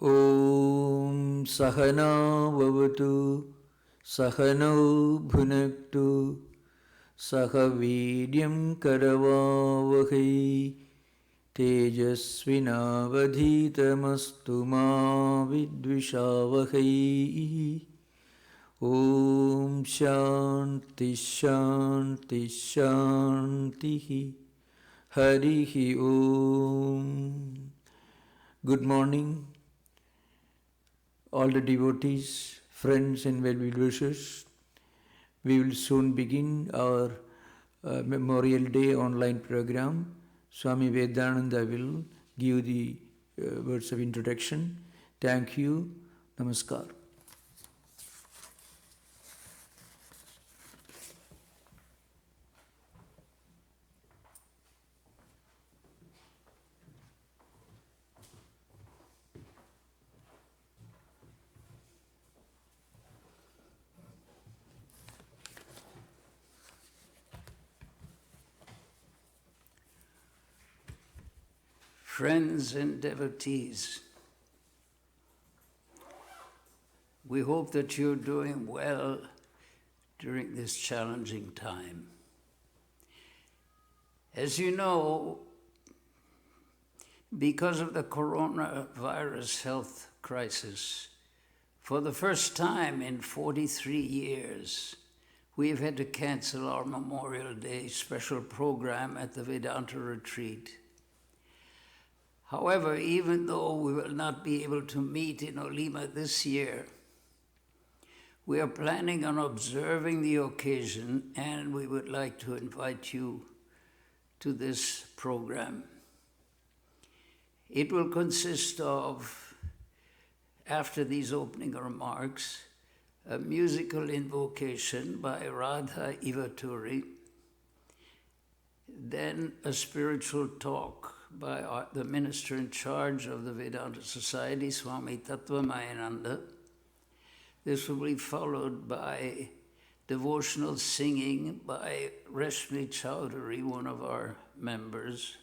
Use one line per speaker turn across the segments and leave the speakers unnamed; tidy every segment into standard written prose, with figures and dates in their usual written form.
Om Sahana Vavatu Sahano Bhunaktu Sahavidyam Karavavahi Tejasvinavadhitamastu ma vidvishavahi. Om Shanti Shanti Shanti Harihi Om. Good morning, all the devotees, friends and well-wishers. We will soon begin our Memorial Day online program. Swami Vedanta will give the words of introduction. Thank you. Namaskar.
Friends and devotees, we hope that you're doing well during this challenging time. As you know, because of the coronavirus health crisis, for the first time in 43 years, we've had to cancel our Memorial Day special program at the Vedanta retreat. However, even though we will not be able to meet in Alima this year, we are planning on observing the occasion, and we would like to invite you to this program. It will consist of, after these opening remarks, a musical invocation by Radha Ivaturi, then a spiritual talk by the minister in charge of the Vedanta Society, Swami Vivekananda. This will be followed by devotional singing by Rashmi Chowdhury, one of our members,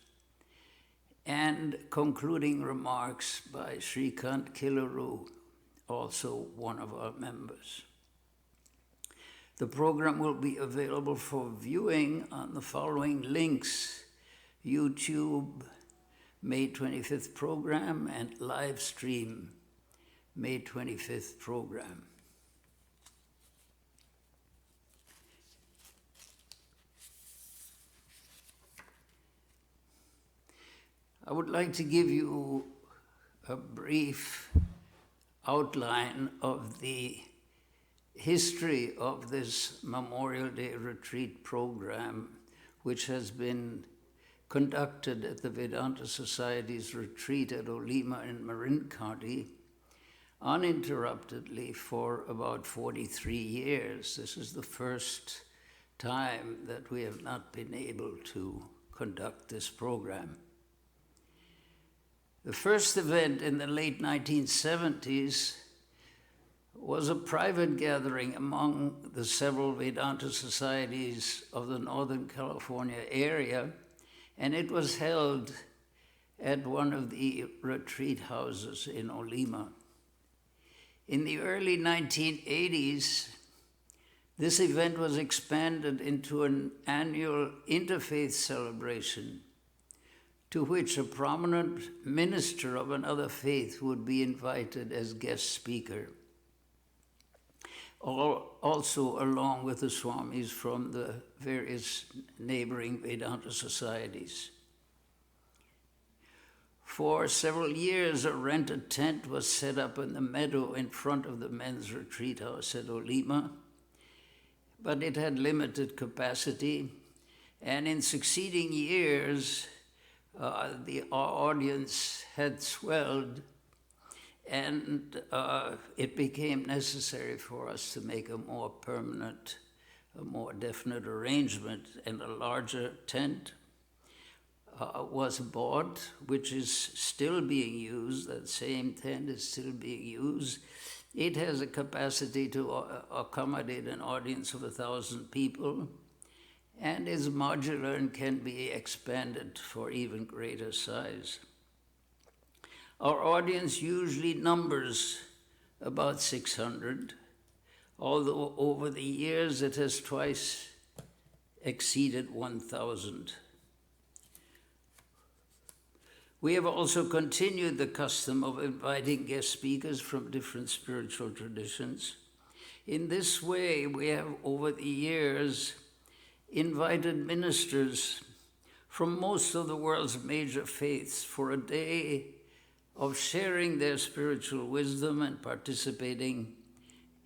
and concluding remarks by Srikant Kilaru, also one of our members. The program will be available for viewing on the following links: YouTube, May 25th program, and live stream, May 25th program. I would like to give you a brief outline of the history of this Memorial Day retreat program, which has been conducted at the Vedanta Society's retreat at Alima in Marin County uninterruptedly for about 43 years. This is the first time that we have not been able to conduct this program. The first event in the late 1970s was a private gathering among the several Vedanta societies of the Northern California area, and it was held at one of the retreat houses in Alima. In the early 1980s, this event was expanded into an annual Interfaith celebration, to which a prominent minister of another faith would be invited as guest speaker, also along with the Swamis from the various neighboring Vedanta societies. For several years, a rented tent was set up in the meadow in front of the men's retreat house at Alima, but it had limited capacity, and in succeeding years, our audience had swelled, and it became necessary for us to make a more permanent, a more definite arrangement, and a larger tent was bought, which is still being used. That same tent is still being used. It has a capacity to accommodate an audience of 1,000 people, and is modular and can be expanded for even greater size. Our audience usually numbers about 600, although over the years it has twice exceeded 1,000. We have also continued the custom of inviting guest speakers from different spiritual traditions. In this way, we have over the years invited ministers from most of the world's major faiths for a day of sharing their spiritual wisdom and participating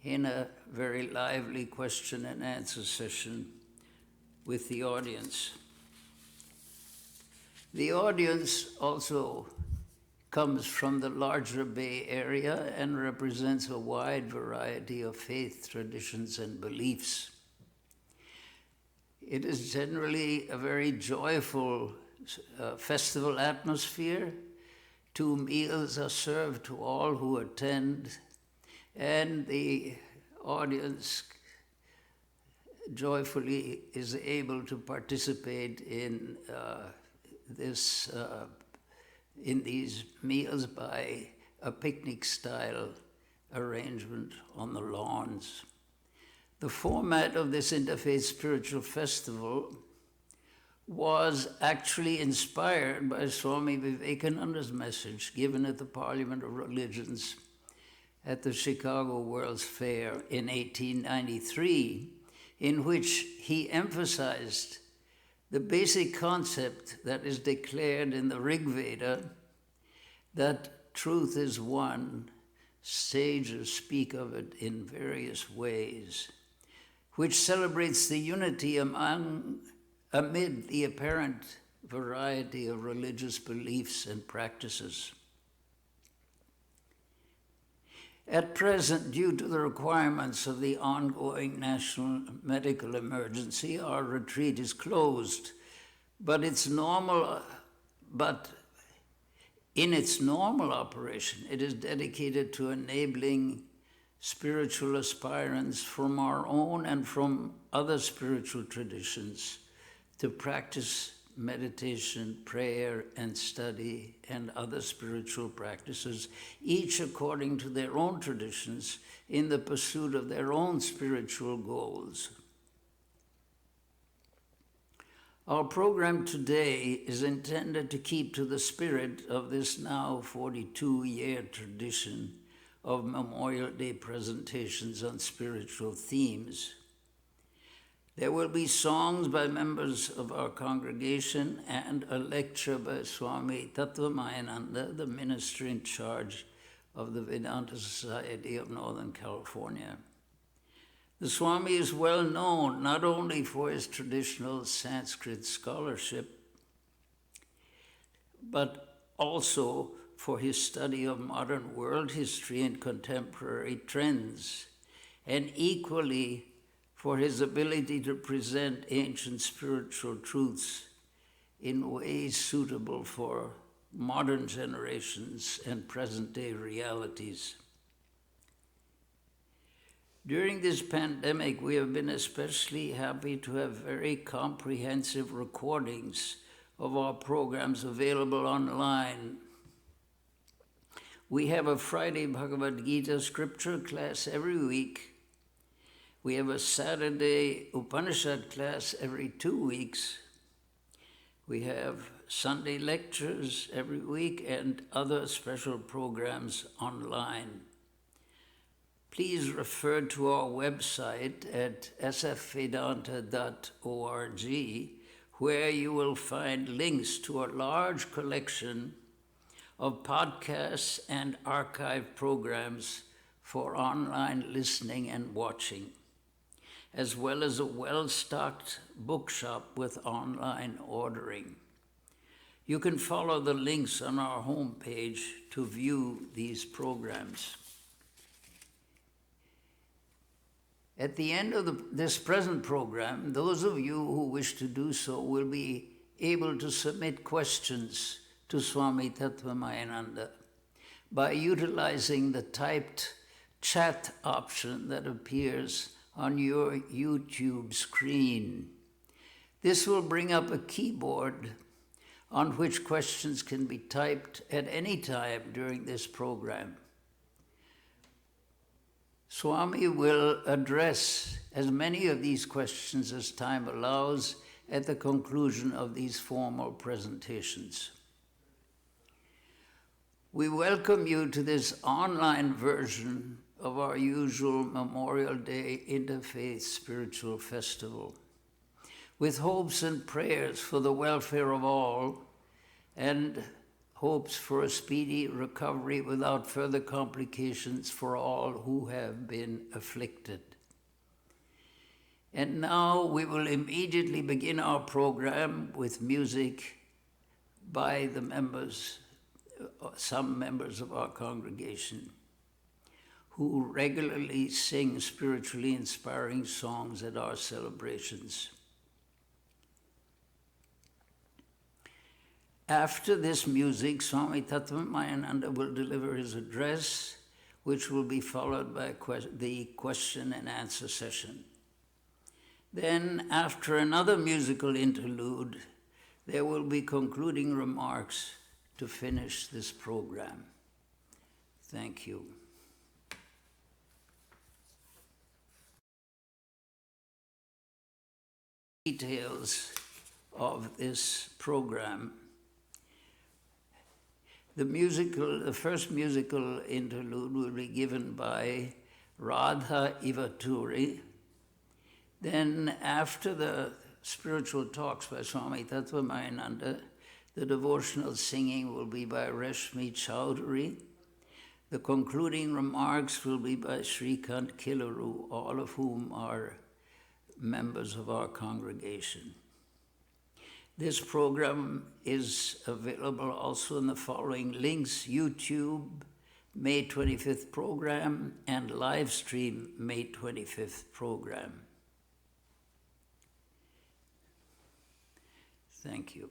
in a very lively question and answer session with the audience. The audience also comes from the larger Bay Area and represents a wide variety of faith traditions and beliefs. It is generally a very joyful festival atmosphere. 2 meals are served to all who attend, and the audience joyfully is able to participate in these meals by a picnic-style arrangement on the lawns. The format of this Interfaith Spiritual Festival was actually inspired by Swami Vivekananda's message given at the Parliament of Religions at the Chicago World's Fair in 1893, in which he emphasized the basic concept that is declared in the Rig Veda, that truth is one, sages speak of it in various ways, which celebrates the unity amid the apparent variety of religious beliefs and practices. At present, due to the requirements of the ongoing national medical emergency, our retreat is closed, but in its normal operation, it is dedicated to enabling spiritual aspirants from our own and from other spiritual traditions to practice meditation, prayer, and study, and other spiritual practices, each according to their own traditions, in the pursuit of their own spiritual goals. Our program today is intended to keep to the spirit of this now 42-year tradition of Memorial Day presentations on spiritual themes. There will be songs by members of our congregation and a lecture by Swami Tattvamayananda, the minister in charge of the Vedanta Society of Northern California. The Swami is well known not only for his traditional Sanskrit scholarship, but also for his study of modern world history and contemporary trends, and equally for his ability to present ancient spiritual truths in ways suitable for modern generations and present-day realities. During this pandemic, we have been especially happy to have very comprehensive recordings of our programs available online. We have a Friday Bhagavad Gita scripture class every week. We have a Saturday Upanishad class every 2 weeks. We have Sunday lectures every week and other special programs online. Please refer to our website at sfvedanta.org, where you will find links to a large collection of podcasts and archive programs for online listening and watching, as well as a well-stocked bookshop with online ordering. You can follow the links on our homepage to view these programs. At the end of this present program, those of you who wish to do so will be able to submit questions to Swami Tattvamayananda by utilizing the typed chat option that appears on your YouTube screen. This will bring up a keyboard on which questions can be typed at any time during this program. Swami will address as many of these questions as time allows at the conclusion of these formal presentations. We welcome you to this online version of our usual Memorial Day Interfaith Spiritual Festival, with hopes and prayers for the welfare of all and hopes for a speedy recovery without further complications for all who have been afflicted. And now we will immediately begin our program with music by the members, some members of our congregation, who regularly sing spiritually inspiring songs at our celebrations. After this music, Swami Tattva will deliver his address, which will be followed by the question and answer session. Then, after another musical interlude, there will be concluding remarks to finish this program. Thank you. Details of this program. The first musical interlude will be given by Radha Ivaturi. Then, after the spiritual talks by Swami Tattva, the devotional singing will be by Reshmi Chowdhury. The concluding remarks will be by Srikant Kilaru, all of whom are members of our congregation. This program is available also in the following links: YouTube, May 25th program, and live stream, May 25th program. Thank you.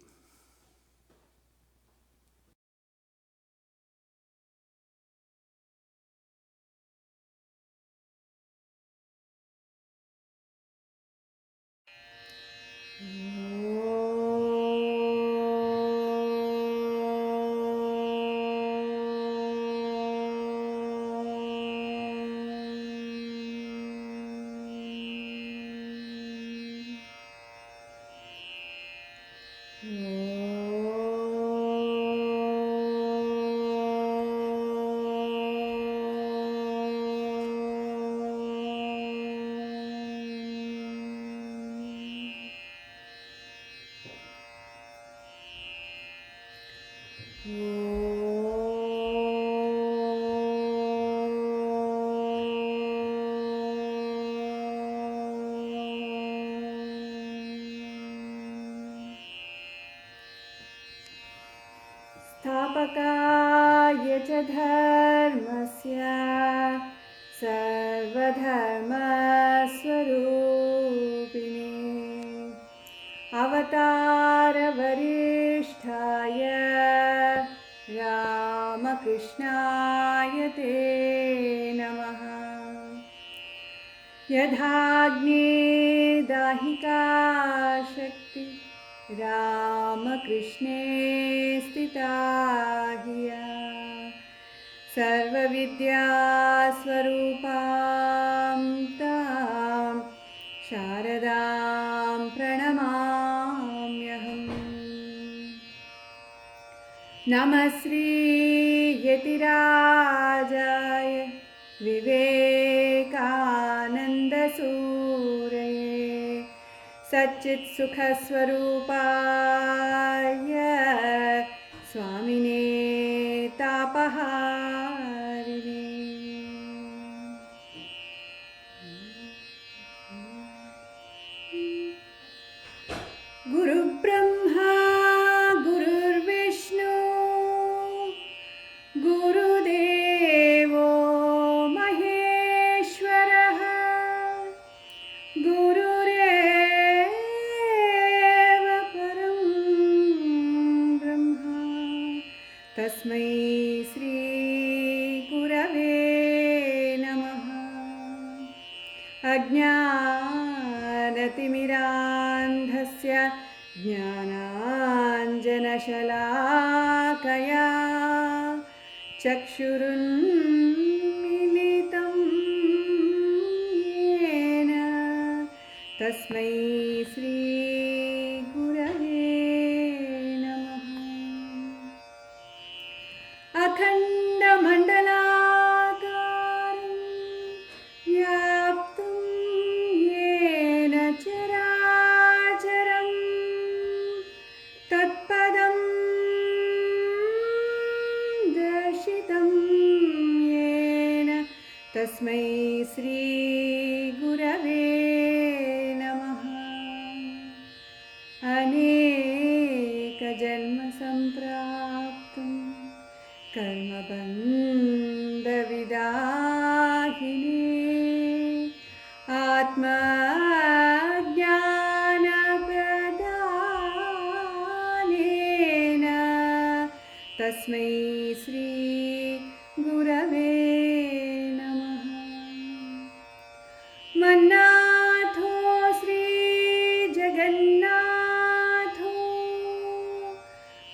स्थापकाय च धर्मस्य सर्वधर्मस्वरूपिणे अवतारवरिष्ठाय रामकृष्णाय ते नमः। यथाग्ने दाहिका शक्ति रामकृष्णे स्थिता हिया सर्वविद्यास्वरूपां तां शारदां प्रणमाम्यहम्। नमः श्रीयतिराजाय विवेकानन्दसूरये सच्चित्सुखस्वरूपाय स्वामिने तापहारिणे। गुरुब्रह्मा गुरुर्विष्णु गुरुदेवो महेश्वरः गुरुरेव परं ब्रह्मा तस्मै श्री गुरवे नमः। अज्ञानतिमिरान्धस्य ज्ञानाञ्जनशलाकया ज्ञानाञ्जनशलाकया चक्षुरुन्मिलितं येन तस्मै श्रीगुरवे नमः। अखण्डमण्डलाकारं व्याप्तं येन चराचरं तत्पदं दर्शितं येन तस्मै श्रीगुरवे नमः। अनेकजन्मसम्प्राप्तं कर्मबन्धविदाहिने आत्मज्ञानप्रदानेन तस्मै श्रीगुरवे नमः। मन्नाथो श्रीजगन्नाथो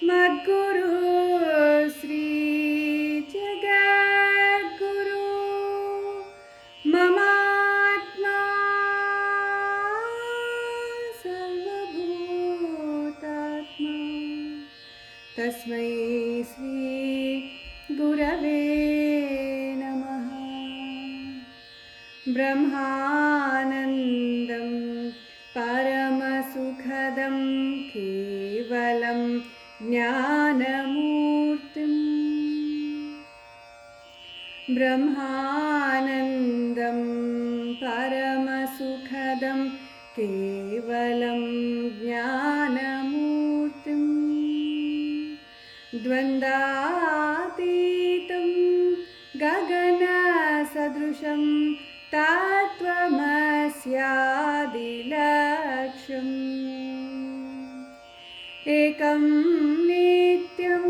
मद्गुरु श्रीजगद्गुरु ममात्मा सर्वभूतात्मा तस्मै श्रीगुरवे नमः। ब्रह्मानन्दं परमसुखदं केवलं ज्ञानमूर्तिम् ब्रह्मानन्दं परमसुखदं केवलं ज्ञानमूर्तिम् द्वन्द्वातीतं गगनसदृशं तत्त्वमस्यादिलक्ष्यम् एकं नित्यं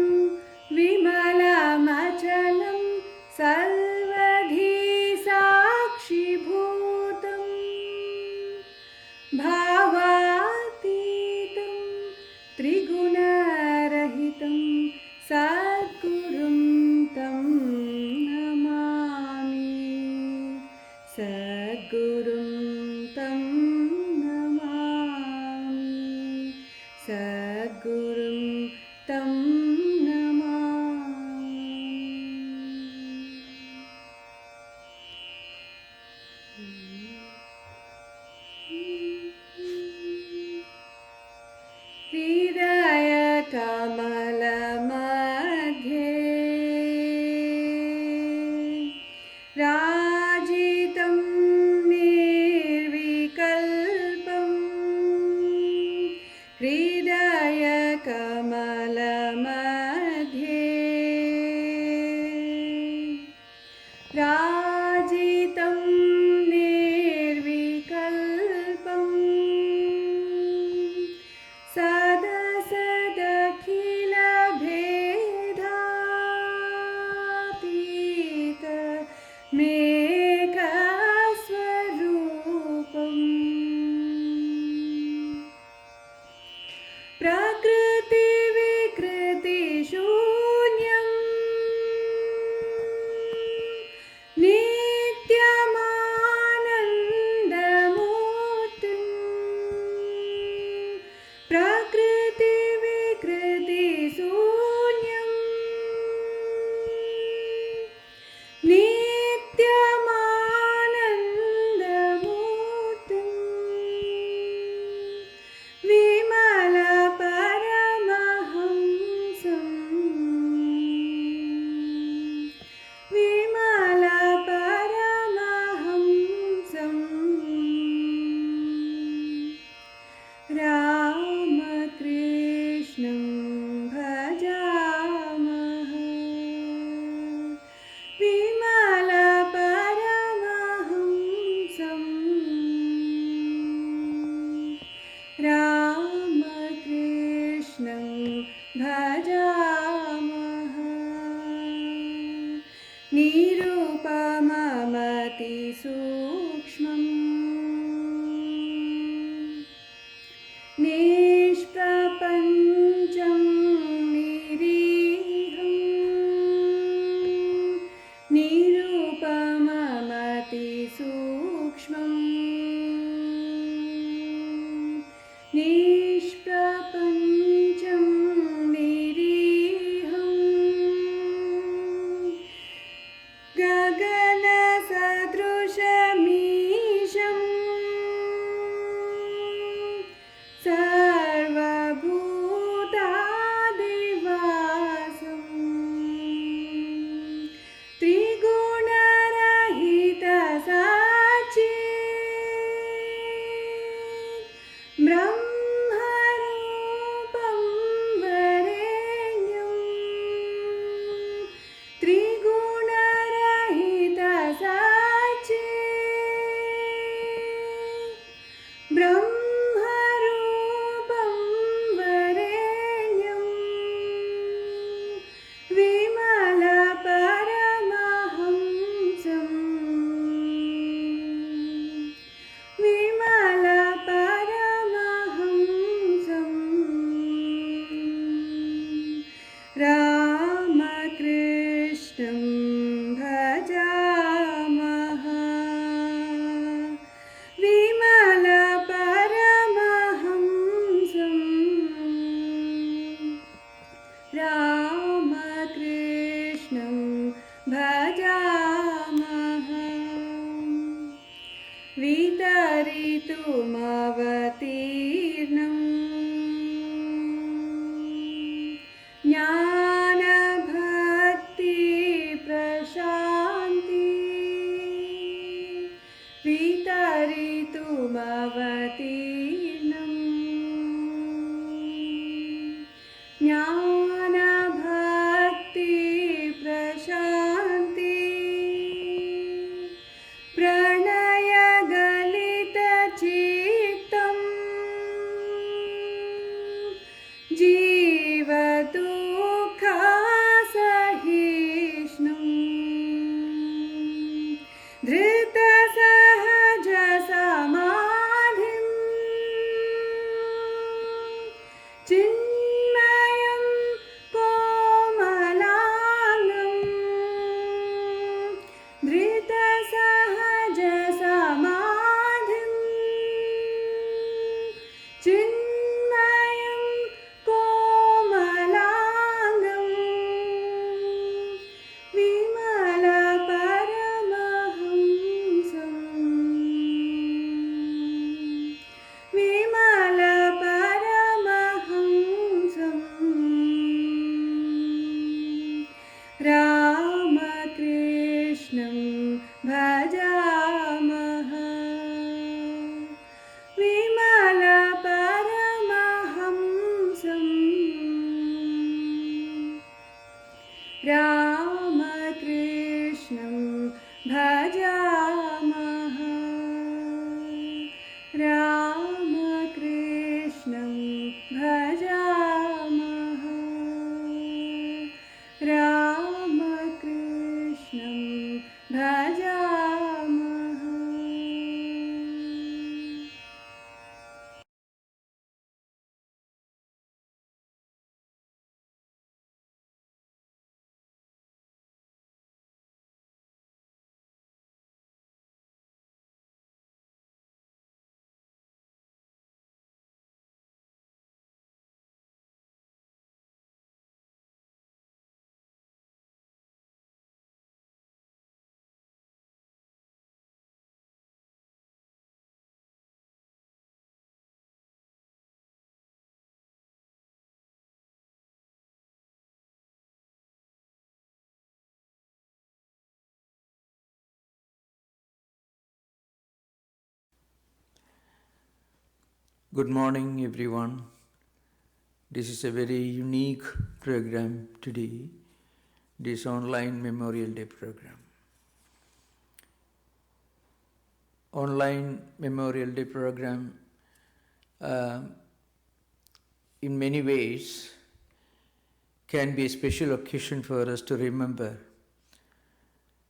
विमलमचलं सर्वधी साक्षिभूतं भावातीतं त्रिगुणरहितं सद्गुरुं तं नमामि सद्गुरुं तं नमामि सद्गुरुं तं हृदयकमलमध्ये राजितं निर्विकल्पं हृदयकमलमध्ये राजितं निर्विकल्पं सदसदखिलभेदातीत मेघस्वरूपम् प्रकृतिविकृतिशून्यं नित्यमानन्दमूर्तिं प्रकृतिविकृतिशून्यं नित्यमानन्दमूर्तिं विमलपरमहंसं विमलपरमहंसं रामकृष्णं भजामः विमलपरमहंसं रामकृष्णं भजामः निरुपममतिसूक्ष्मम् निष्प्रपञ्चम् भजामः वितरितुमवतीर्णम् ज्ञानभक्ति प्रशान्ति वितरितुमवतीर्णम् ज्ञानभक्ति प्रशान्ति प्रणयगलितचित्तम् जीवदुःखसहिष्णुम् धृतसहजसमाधिम् चिन्मयं कोमलाङ्गम् धृतसहजसमाधिम् चिन्मयं कोमलाङ्गम् विमलपरमहंसम् विमलपरमहंसम् रामकृष्णं भजामः विमलपरमहंसम् रामकृष्णं भजामः रामकृष्णं भजामः रामकृष्णं भजामः
Good morning, everyone. This is a very unique program today, this online Memorial Day program. Online Memorial Day program, in many ways, can be a special occasion for us to remember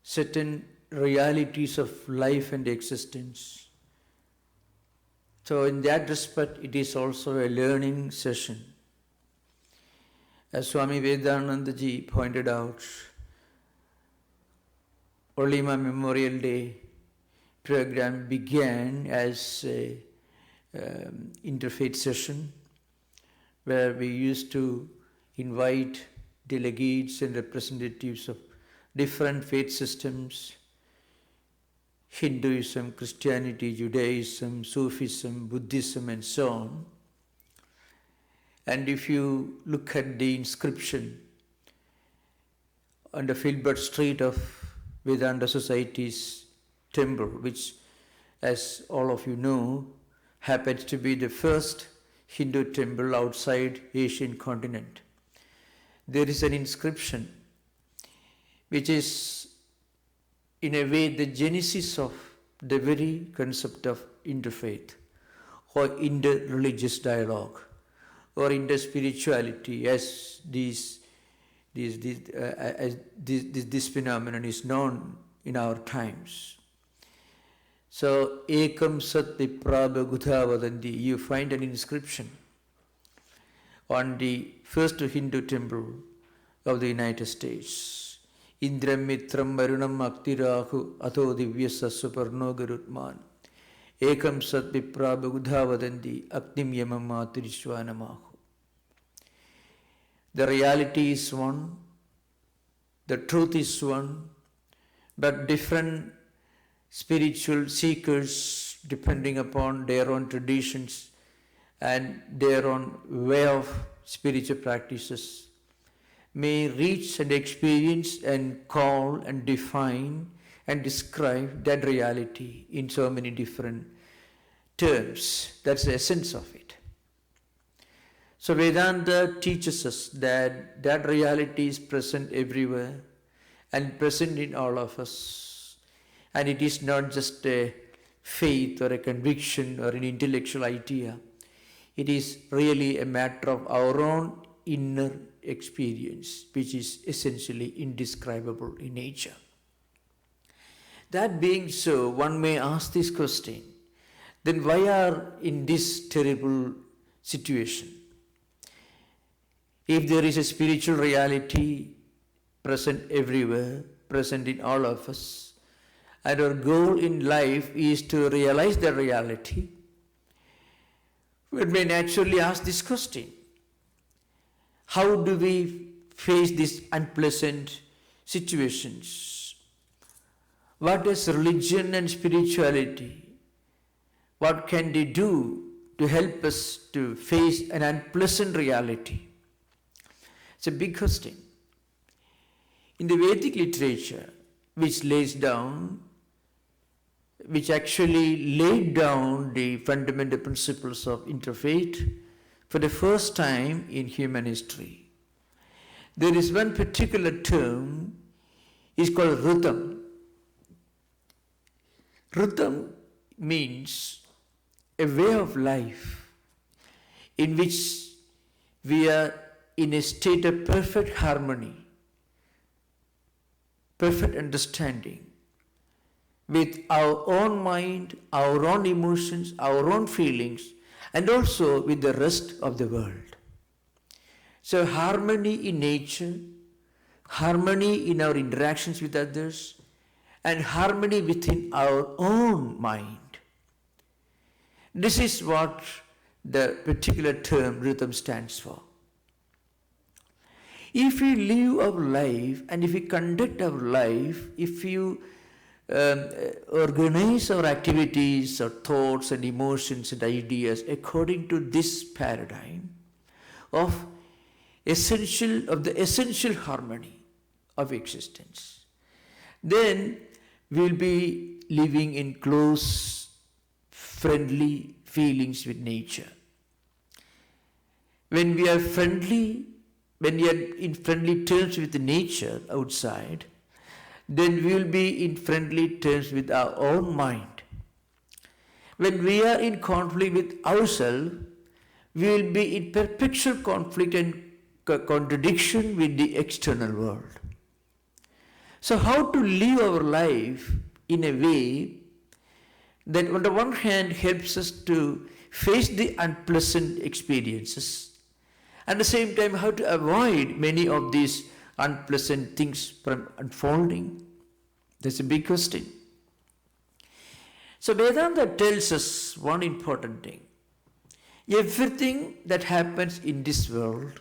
certain realities of life and existence. So in that respect, it is also a learning session. As Swami Vivekananda ji pointed out, Alima Memorial Day program began as a interfaith session where we used to invite delegates and representatives of different faith systems, Hinduism, Christianity, Judaism, Sufism, Buddhism, and so on. And if you look at the inscription on the Filbert Street of Vedanta Society's temple, which, as all of you know, happens to be the first Hindu temple outside Asian continent, there is an inscription which is in a way the genesis of the very concept of interfaith or inter-religious dialogue or inter-spirituality, as this phenomenon is known in our times. So, Ekam Sat Viprabha Gudhavadanti, you find an inscription on the first Hindu temple of the United States. Indram Mitram Varunam Aktirahu Atho Divyasa Suparno Garutman Ekam Sat Viprabha Gudhavadanti Aktim Yamam Matirishwanamahu. The reality is one, The truth is one, but different spiritual seekers, depending upon their own traditions and their own way of spiritual practices, may reach and experience and call and define and describe that reality in so many different terms. That's the essence of it. So Vedanta teaches us that that reality is present everywhere and present in all of us. And it is not just a faith or a conviction or an intellectual idea. It is really a matter of our own inner experience, which is essentially indescribable in nature. That being so, one may ask this question, then why are in this terrible situation? If there is a spiritual reality present everywhere, present in all of us, and our goal in life is to realize the reality, we may naturally ask this question: how do we face these unpleasant situations? What is religion and spirituality? What can they do to help us to face an unpleasant reality? It's a big question. In the Vedic literature, which actually laid down the fundamental principles of interfaith for the first time in human history, there is one particular term is called rhythm. Rhythm means a way of life in which we are in a state of perfect harmony, perfect understanding with our own mind, our own emotions, our own feelings, and also with the rest of the world. So harmony in nature, harmony in our interactions with others, and harmony within our own mind. This is what the particular term rhythm stands for. If we live our life and if we conduct our life, if you organize our activities, our thoughts and emotions and ideas according to this paradigm of the essential harmony of existence, then we'll be living in close, friendly feelings with nature. When we are in friendly terms with nature outside, then we will be in friendly terms with our own mind. When we are in conflict with ourselves, we will be in perpetual conflict and contradiction with the external world. So how to live our life in a way that on the one hand helps us to face the unpleasant experiences, at the same time how to avoid many of these unpleasant things from unfolding? That's a big question. So Vedanta tells us one important thing. Everything that happens in this world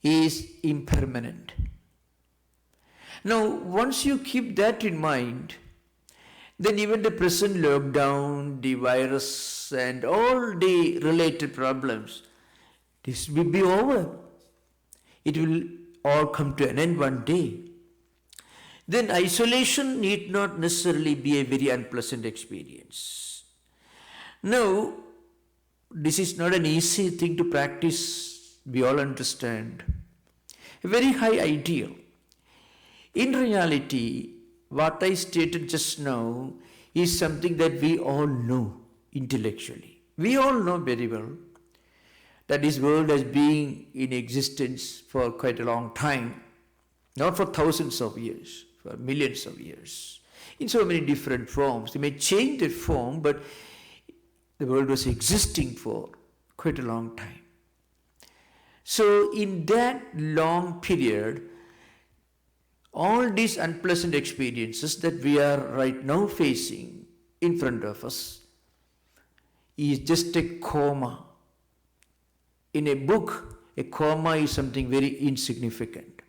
is impermanent. Now, once you keep that in mind, then even the present lockdown, the virus and all the related problems, this will be over. It will all come to an end one day. Then isolation need not necessarily be a very unpleasant experience. Now, this is not an easy thing to practice, we all understand. A very high ideal. In reality, what I stated just now is something that we all know intellectually. We all know very well that this world has been in existence for quite a long time, not for thousands of years, for millions of years, in so many different forms. They may change their form, but the world was existing for quite a long time. So in that long period, all these unpleasant experiences that we are right now facing in front of us is just a comma. In a book, a comma is something very insignificant.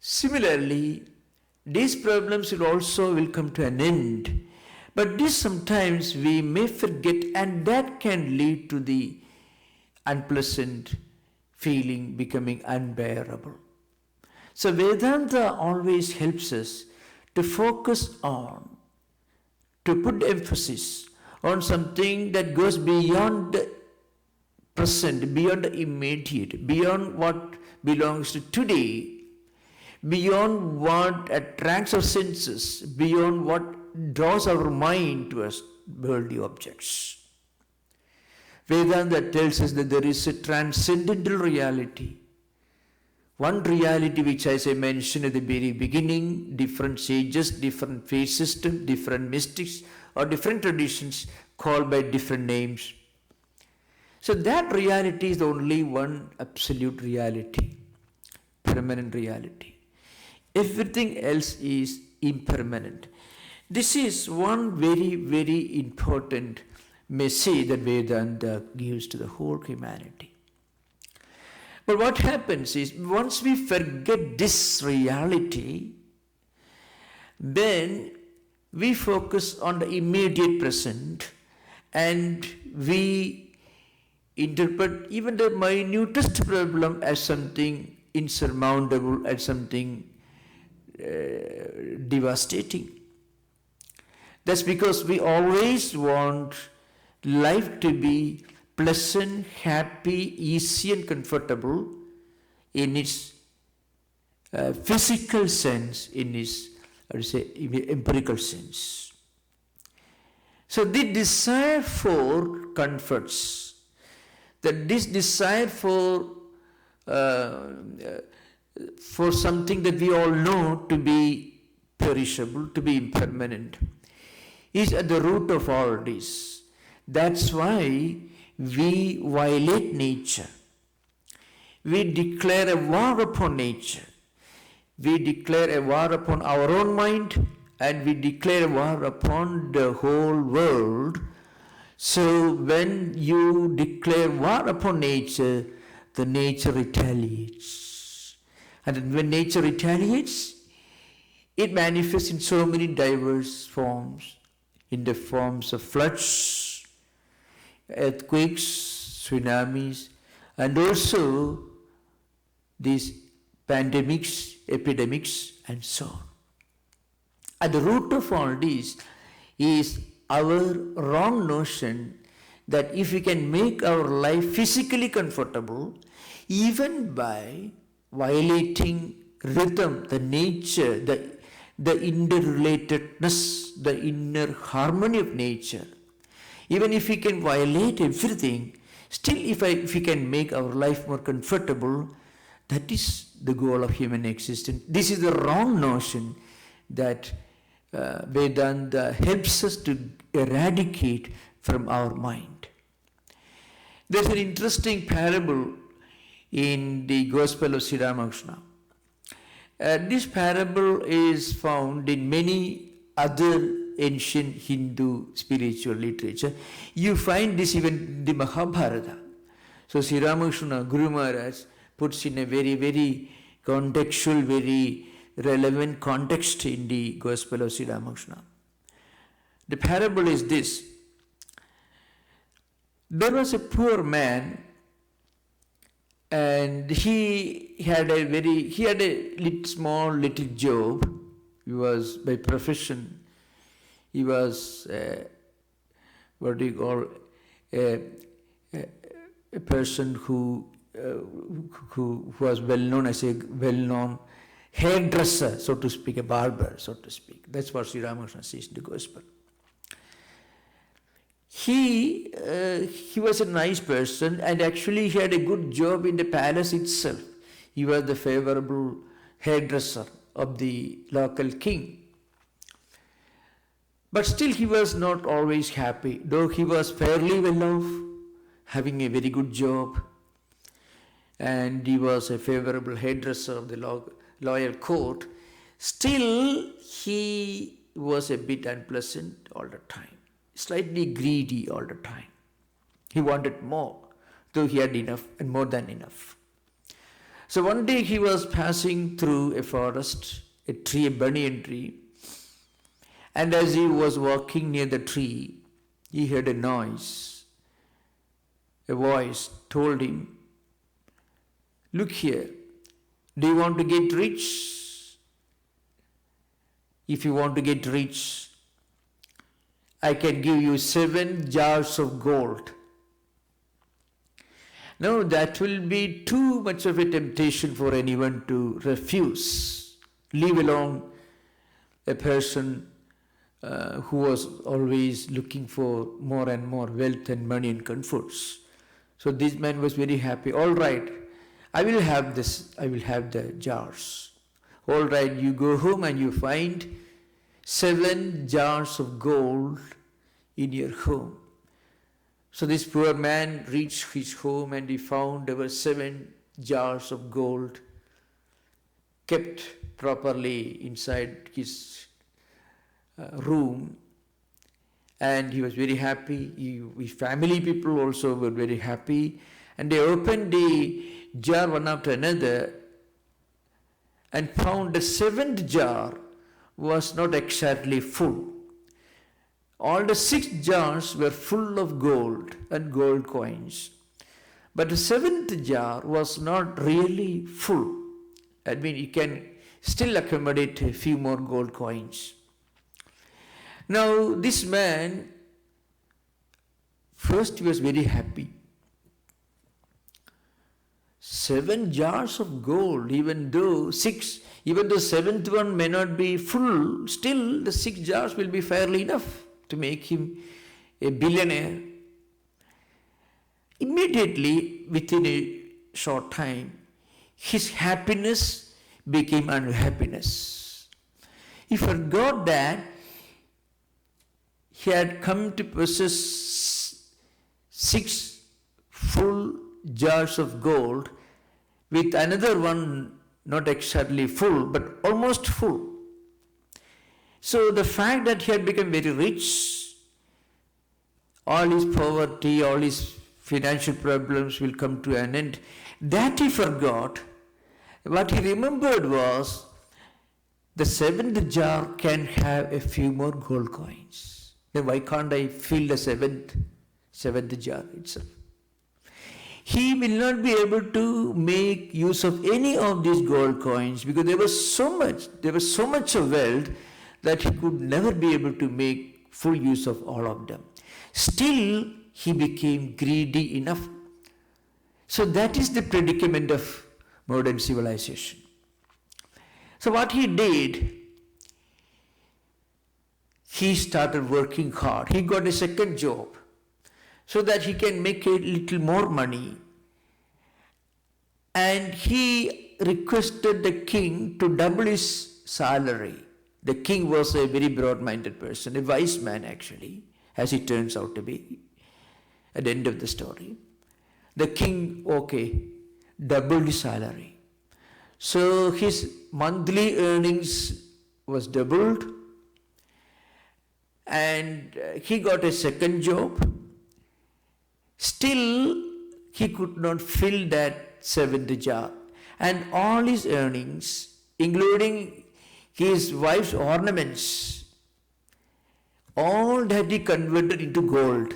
Similarly, these problems will come to an end. But this sometimes we may forget, and that can lead to the unpleasant feeling becoming unbearable. So Vedanta always helps us to focus on, to put emphasis on something that goes beyond the present, beyond the immediate, beyond what belongs to today, beyond what attracts our senses, beyond what draws our mind towards worldly objects. Vedanta tells us that there is a transcendental reality. One reality which, as I mentioned at the very beginning, different sages, different faith systems, different mystics or different traditions called by different names. So that reality is the only one absolute reality, permanent reality. Everything else is impermanent. This is one very, very important message that Vedanta gives to the whole humanity. But what happens is, once we forget this reality, then we focus on the immediate present and we interpret even the minutest problem as something insurmountable, as something devastating. That's because we always want life to be pleasant, happy, easy and comfortable in its physical sense, in its empirical sense. So the desire for comforts, this desire for something that we all know to be perishable, to be impermanent, is at the root of all this. That's why we violate nature. We declare a war upon nature. We declare a war upon our own mind, and we declare a war upon the whole world. So when you declare war upon nature, the nature retaliates. And when nature retaliates, it manifests in so many diverse forms, in the forms of floods, earthquakes, tsunamis, and also these pandemics, epidemics, and so on. At the root of all this is our wrong notion that if we can make our life physically comfortable, even by violating rhythm, the nature, the interrelatedness, the inner harmony of nature, even if we can violate everything, still if we can make our life more comfortable, that is the goal of human existence. This is the wrong notion that Vedanta helps us to eradicate from our mind. There's an interesting parable in the Gospel of Sri Ramakrishna. This parable is found in many other ancient Hindu spiritual literature. You find this even in the Mahabharata. So Sri Ramakrishna, Guru Maharaj, puts in a very, very contextual, very relevant context in the Gospel of Sri Ramakrishna. The parable is this. There was a poor man, and he had a small little job. He was by profession, he was a person who was well known as a well-known hairdresser, so to speak, a barber, so to speak. That's what Sri Ramakrishna says in the Gospel. He was a nice person, and actually he had a good job in the palace itself. He was the favorable hairdresser of the local king. But still he was not always happy, though he was fairly well off, having a very good job, and he was a favorable hairdresser of the loyal court. Still he was a bit unpleasant all the time, slightly greedy all the time. He wanted more, though he had enough and more than enough. So one day he was passing through a forest, a tree, a banyan tree, and as he was walking near the tree, he heard a noise. A voice told him, "Look here, do you want to get rich? If you want to get rich, I can give you 7 jars of gold." Now that will be too much of a temptation for anyone to refuse, leave alone a person who was always looking for more and more wealth and money and comforts. So this man was very happy. "All right, I will have this, I will have the jars." "All right, you go home and you find 7 jars of gold in your home." So this poor man reached his home and he found there were 7 jars of gold kept properly inside his room, and he was very happy. His family people also were very happy, and they opened the jar one after another and found the 7th jar was not exactly full. All the 6 jars were full of gold and gold coins, but the 7th jar was not really full. I mean, it can still accommodate a few more gold coins. Now this man, first he was very happy. 7 jars of gold, even though 7th one may not be full, still the 6 jars will be fairly enough to make him a billionaire. Immediately, within a short time, his happiness became unhappiness. He forgot that he had come to possess 6 full jars of gold with another one not exactly full but almost full. So the fact that he had become very rich, all his poverty, all his financial problems will come to an end, that he forgot. What he remembered was the 7th jar can have a few more gold coins. Then why can't I fill the seventh jar itself? He will not be able to make use of any of these gold coins because there was so much of wealth that he could never be able to make full use of all of them. Still, he became greedy enough. So that is the predicament of modern civilization. So what he did, he started working hard. He got a second job so that he can make a little more money. And he requested the king to double his salary. The king was a very broad-minded person, a wise man actually, as it turns out to be at the end of the story. The king, doubled his salary. So his monthly earnings was doubled, and he got a second job. Still, he could not fill that 7th jar. And all his earnings, including his wife's ornaments, all that he converted into gold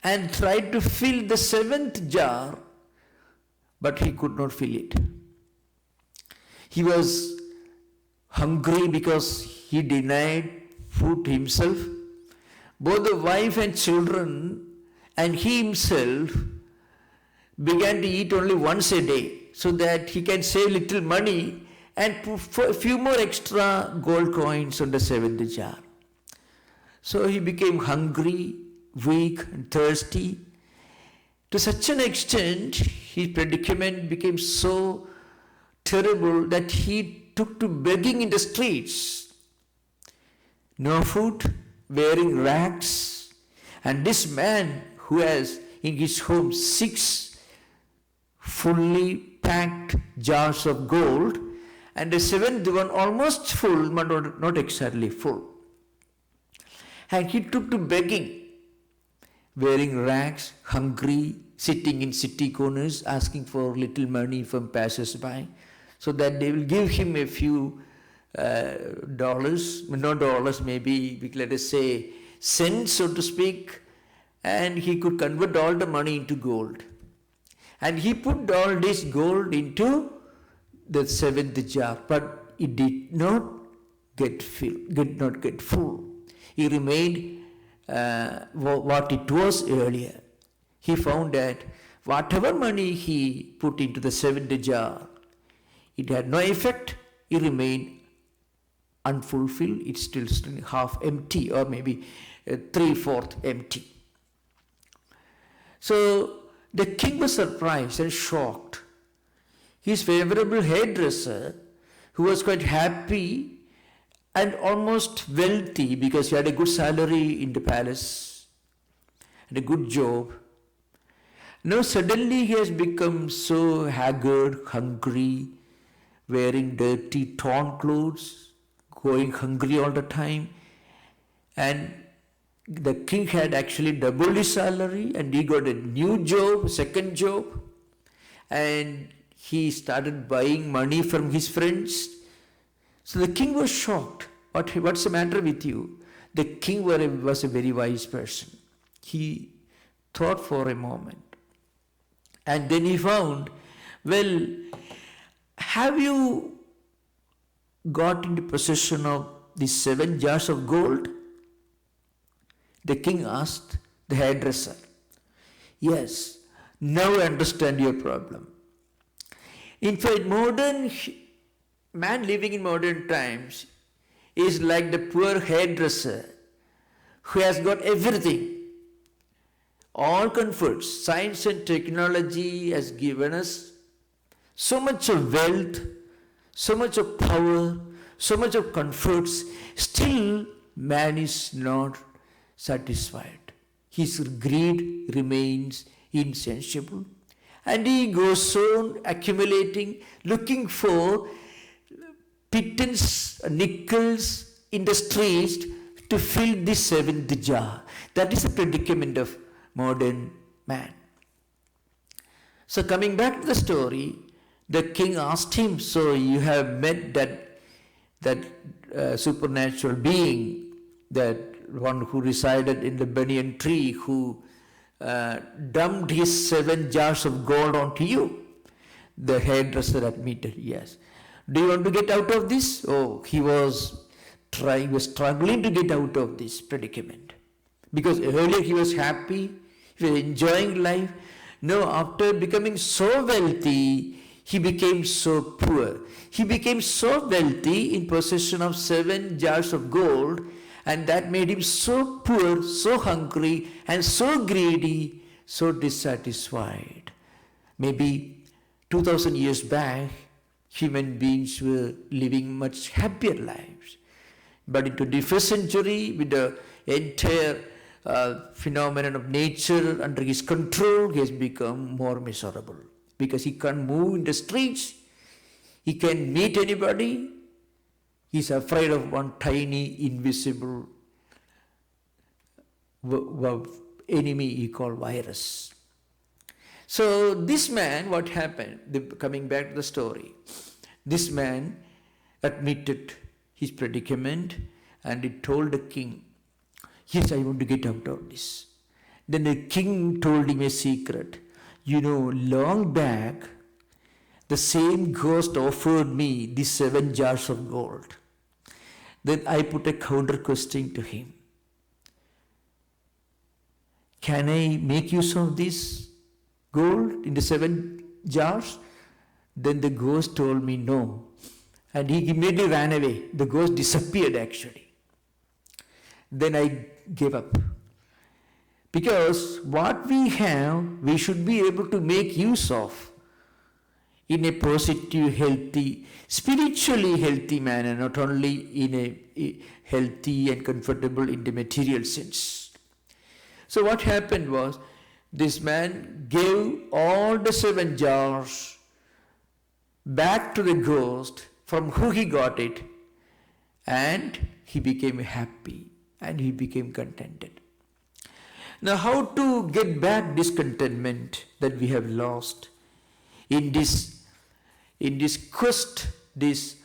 and tried to fill the 7th jar, but he could not fill it. He was hungry because he denied food himself. Both the wife and children and he himself began to eat only once a day so that he can save little money and put a few more extra gold coins on the 7th jar. So he became hungry, weak and thirsty. To such an extent, his predicament became so terrible that he took to begging in the streets. No food, wearing rags. And this man who has in his home 6 fully packed jars of gold, and the 7th one almost full, but not exactly full. And he took to begging. wearing rags, hungry, sitting in city corners, asking for little money from passers-by, so that they will give him a few dollars, no dollars, maybe let us say cents, so to speak, and he could convert all the money into gold. And he put all this gold into the seventh jar, but it did not get full. It remained what it was earlier. He found that whatever money he put into the seventh jar, it had no effect. It remained unfulfilled. It's still half empty, or maybe 3/4 empty. So the king was surprised and shocked. His favorable hairdresser, who was quite happy and almost wealthy because he had a good salary in the palace and a good job, now suddenly he has become so haggard, hungry, wearing dirty, torn clothes, going hungry all the time. And the king had actually doubled his salary, and he got a new job, second job, and he started buying money from his friends. So the king was shocked. What's the matter with you? The king was a very wise person. He thought for a moment, and then he found, well, have you got into possession of the 7 jars of gold? The king asked the hairdresser. Yes, now I understand your problem. In fact, man living in modern times is like the poor hairdresser who has got everything, all comforts. Science and technology has given us so much of wealth, so much of power, so much of comforts. Still, man is not satisfied. His greed remains insatiable, and he goes on accumulating, looking for pittance, nickels in the streets to fill this 7th jar. That is the predicament of modern man. So coming back to the story, the king asked him, so you have met that supernatural being, that one who resided in the banyan tree, who dumped his 7 jars of gold onto you? The hairdresser admitted, yes. Do you want to get out of this? Oh, he was struggling to get out of this predicament. Because earlier he was happy, he was enjoying life. Now after becoming so wealthy, he became so poor. He became so wealthy in possession of 7 jars of gold, and that made him so poor, so hungry, and so greedy, so dissatisfied. Maybe 2000 years back, human beings were living much happier lives. But in the 21st century, with the entire phenomenon of nature under his control, he has become more miserable. Because he can't move in the streets, he can't meet anybody, he's afraid of one tiny, invisible enemy he called virus. So this man, what happened? Coming back to the story, this man admitted his predicament and he told the king, yes, I want to get out of this. Then the king told him a secret. You know, long back, the same ghost offered me these 7 jars of gold. Then I put a counter question to him. Can I make use of this gold in the 7 jars? Then the ghost told me no. And he immediately ran away. The ghost disappeared actually. Then I gave up. Because what we have, we should be able to make use of in a positive, healthy, spiritually healthy manner, not only in a healthy and comfortable in the material sense. So what happened was, this man gave all the 7 jars back to the ghost from who he got it, and he became happy and he became contented. Now, how to get back this contentment that we have lost in this quest, this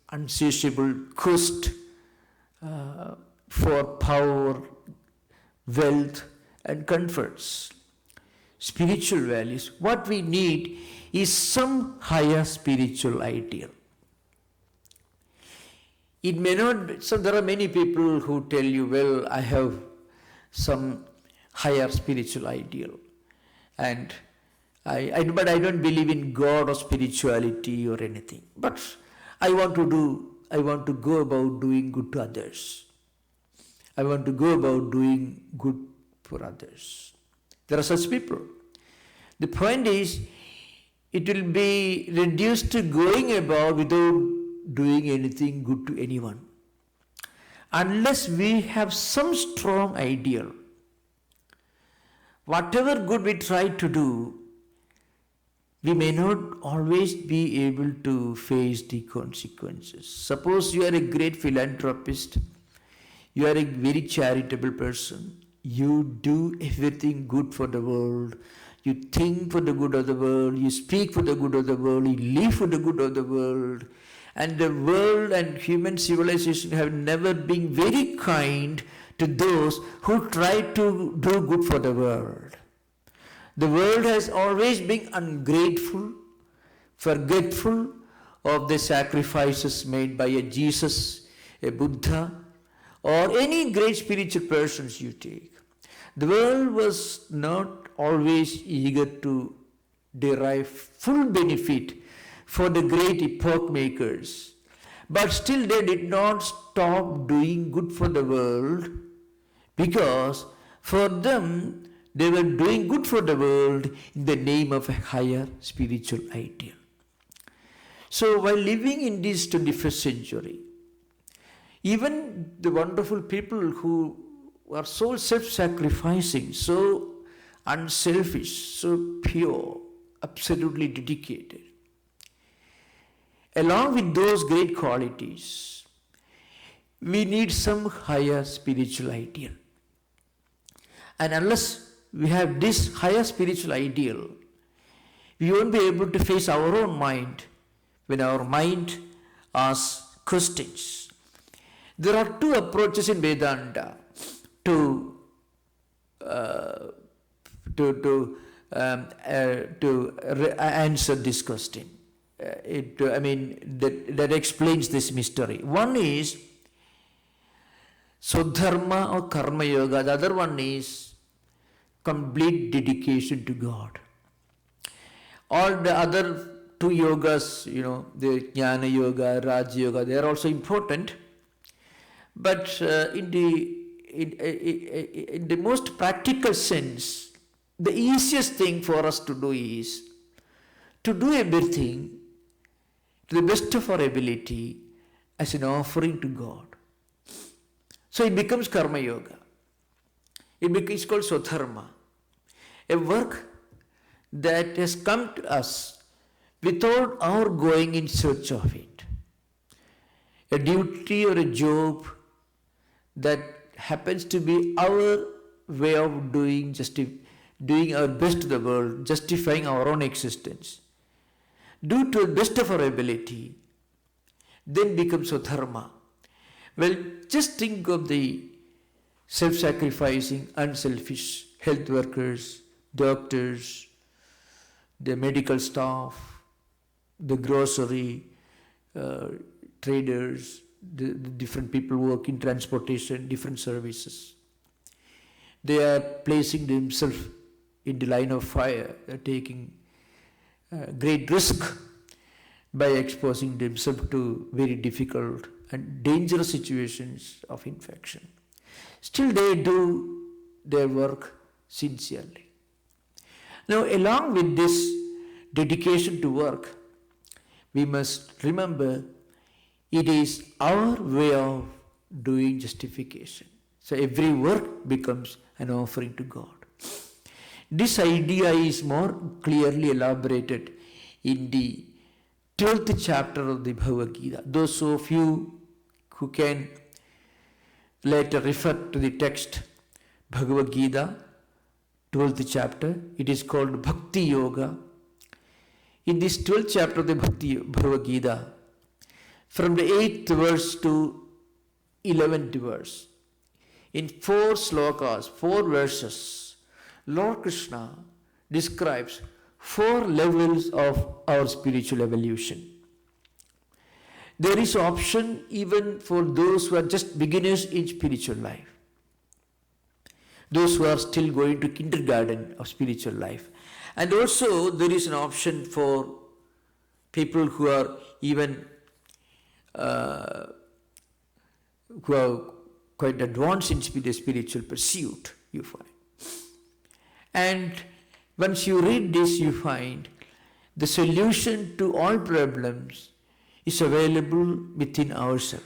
unsatiable quest for power, wealth, and comforts, spiritual values. What we need is some higher spiritual ideal. It may not be, so there are many people who tell you, well, I have some higher spiritual ideal, and but I don't believe in God or spirituality or anything. But I want to go about doing good to others. I want to go about doing good for others. There are such people. The point is, it will be reduced to going about without doing anything good to anyone. Unless we have some strong ideal, whatever good we try to do, we may not always be able to face the consequences. Suppose you are a great philanthropist, you are a very charitable person, you do everything good for the world, you think for the good of the world, you speak for the good of the world, you live for the good of the world, and the world and human civilization have never been very kind to those who try to do good for the world. The world has always been ungrateful, forgetful of the sacrifices made by a Jesus, a Buddha, or any great spiritual persons you take. The world was not always eager to derive full benefit for the great epoch makers, but still they did not stop doing good for the world, because for them they were doing good for the world in the name of a higher spiritual ideal. So while living in this 21st century, even the wonderful people who are so self-sacrificing, so unselfish, so pure, absolutely dedicated, along with those great qualities, we need some higher spiritual ideal. And unless we have this higher spiritual ideal, we won't be able to face our own mind when our mind asks questions. There are two approaches in Vedanta to answer this question. That explains this mystery. One is Swadharma or Karma Yoga. The other one is complete dedication to God. All the other two yogas, the Jnana Yoga, Raja Yoga, they are also important. But in the most practical sense, the easiest thing for us to do is to do everything to the best of our ability as an offering to God. So it becomes Karma Yoga. It's called Swadharma, a work that has come to us without our going in search of it. A duty or a job that happens to be our way of doing our best to the world, justifying our own existence. Do to the best of our ability, then becomes Swadharma. Well, just think of the self-sacrificing, unselfish health workers, doctors, the medical staff, the grocery traders, the different people who work in transportation, different services. They are placing themselves in the line of fire, they are taking great risk by exposing themselves to very difficult and dangerous situations of infection. Still they do their work sincerely. Now, along with this dedication to work, we must remember it is our way of doing justification. So every work becomes an offering to God. This idea is more clearly elaborated in the 12th chapter of the Bhagavad Gita. Those of you who can later refer to the text Bhagavad Gita, 12th chapter. It is called Bhakti Yoga. In this 12th chapter of the Bhagavad Gita, from the 8th verse to 11th verse, in 4 slokas, 4 verses, Lord Krishna describes 4 levels of our spiritual evolution. There is option even for those who are just beginners in spiritual life, those who are still going to kindergarten of spiritual life. And also there is an option for people who are even who are quite advanced in the spiritual pursuit, you find. And once you read this, you find the solution to all problems is available within ourselves.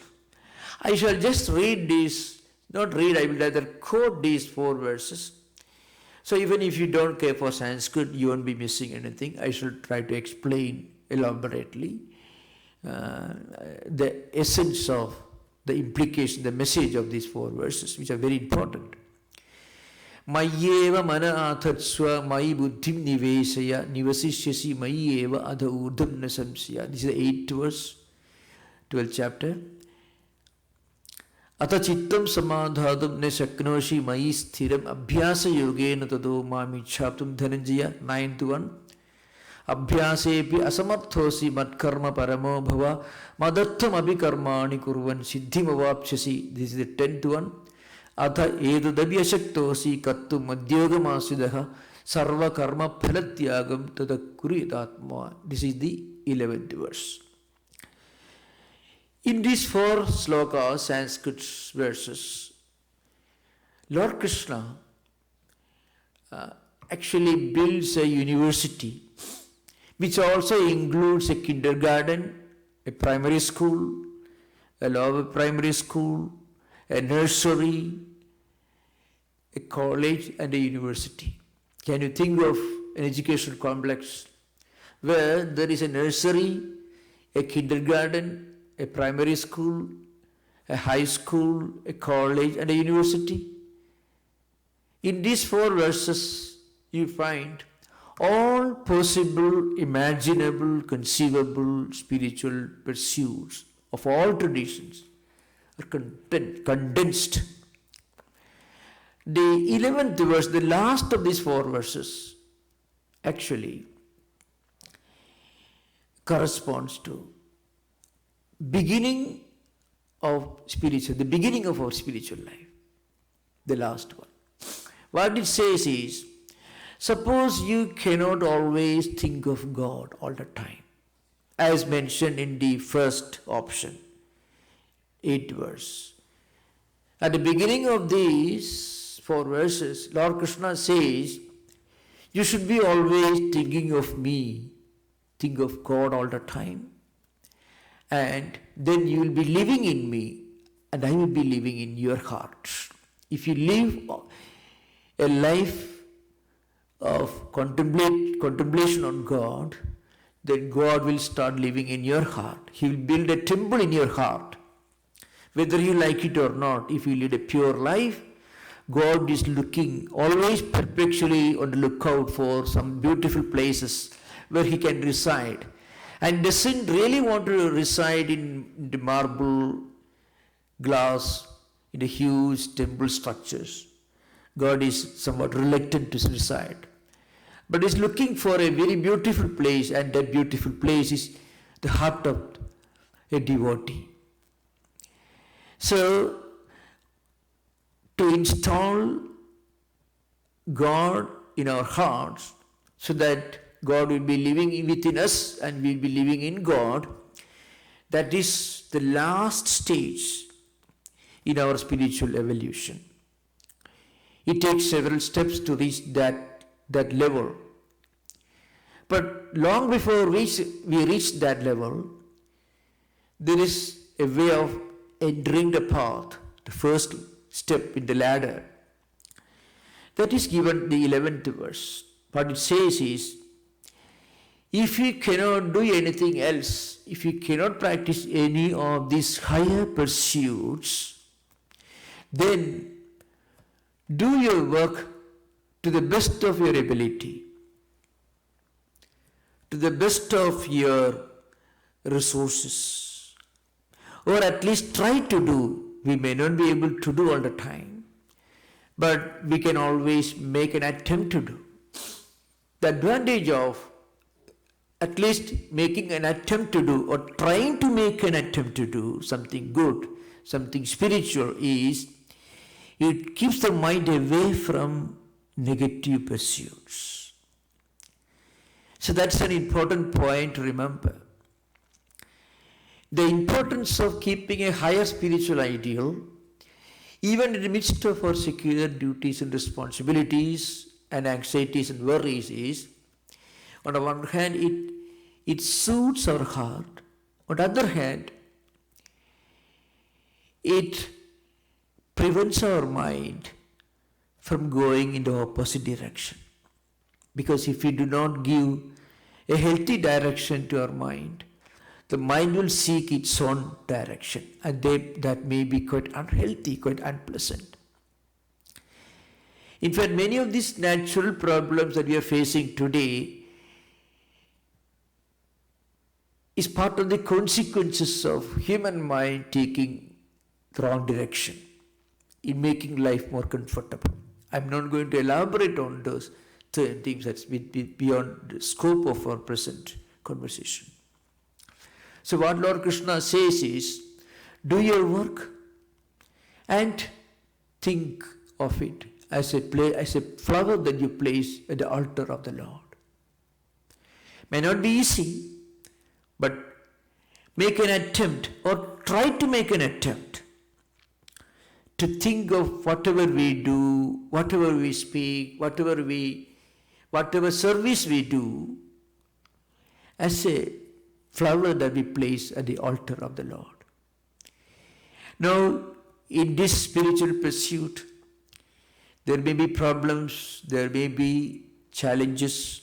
I shall just read this, not read, I will rather quote these 4 verses. So even if you don't care for Sanskrit, you won't be missing anything. I shall try to explain elaborately the essence of the implication, the message of these 4 verses, which are very important. Mayyeva mana athatsva mayi buddhim nivesaya nivasishyasi mayyeva adha urdham na samsya. This is the 8th verse, 12th chapter. Atha chittam samadhadam ne shaknoshi mayi sthiram abhyasa yogena tado mami chaptum dhananjaya. 9th one. Abhyasepi asamarthosi matkarma paramo bhava madartham abhikarmani kurvan siddhim avapsyasi. This is the 10th one. Atha edadabhyashaktosi kattu madhyogamasidha sarva karma phalatyagam tada kuritatma. This is the 11th verse. In these 4 slokas, Sanskrit verses, Lord Krishna actually builds a university which also includes a kindergarten, a primary school, a lower primary school, a nursery, a college and a university. Can you think of an education complex where there is a nursery, a kindergarten, a primary school, a high school, a college and a university? In these 4 verses you find all possible, imaginable, conceivable spiritual pursuits of all traditions are condensed. The 11th verse, the last of these 4 verses, actually corresponds to beginning of spiritual, the beginning of our spiritual life, the last one. What it says is, suppose you cannot always think of God all the time, as mentioned in the first option, 8th verse. At the beginning of these 4 verses, Lord Krishna says, you should be always thinking of me, think of God all the time, and then you will be living in me and I will be living in your heart. If you live a life of contemplation on God, then God will start living in your heart. He will build a temple in your heart. Whether you like it or not, if you lead a pure life, God is looking always perpetually on the lookout for some beautiful places where He can reside, and doesn't really want to reside in the marble, glass, in the huge temple structures. God is somewhat reluctant to reside, but is looking for a very beautiful place, and that beautiful place is the heart of a devotee. So, to install God in our hearts so that God will be living within us and we will be living in God, that is the last stage in our spiritual evolution. It takes several steps to reach that level. But long before we reach that level, there is a way of entering the path, the first step in the ladder. That is given the 11th verse. What it says is, if you cannot do anything else, if you cannot practice any of these higher pursuits, then do your work to the best of your ability, to the best of your resources, or at least try to do. We may not be able to do all the time, but we can always make an attempt to do. The advantage of at least making an attempt to do or trying to make an attempt to do something good, something spiritual is it keeps the mind away from negative pursuits. So that's an important point to remember. The importance of keeping a higher spiritual ideal, even in the midst of our secular duties and responsibilities and anxieties and worries, is, on the one hand, it soothes our heart. On the other hand, it prevents our mind from going in the opposite direction. Because if we do not give a healthy direction to our mind, the mind will seek its own direction, and that may be quite unhealthy, quite unpleasant. In fact, many of these natural problems that we are facing today is part of the consequences of human mind taking the wrong direction in making life more comfortable. I'm not going to elaborate on those things that's beyond the scope of our present conversation. So what Lord Krishna says is, do your work and think of it as a flower that you place at the altar of the Lord. May not be easy, but make an attempt or try to make an attempt to think of whatever we do, whatever we speak, whatever service we do as a flower that we place at the altar of the Lord. Now, in this spiritual pursuit, there may be problems, there may be challenges.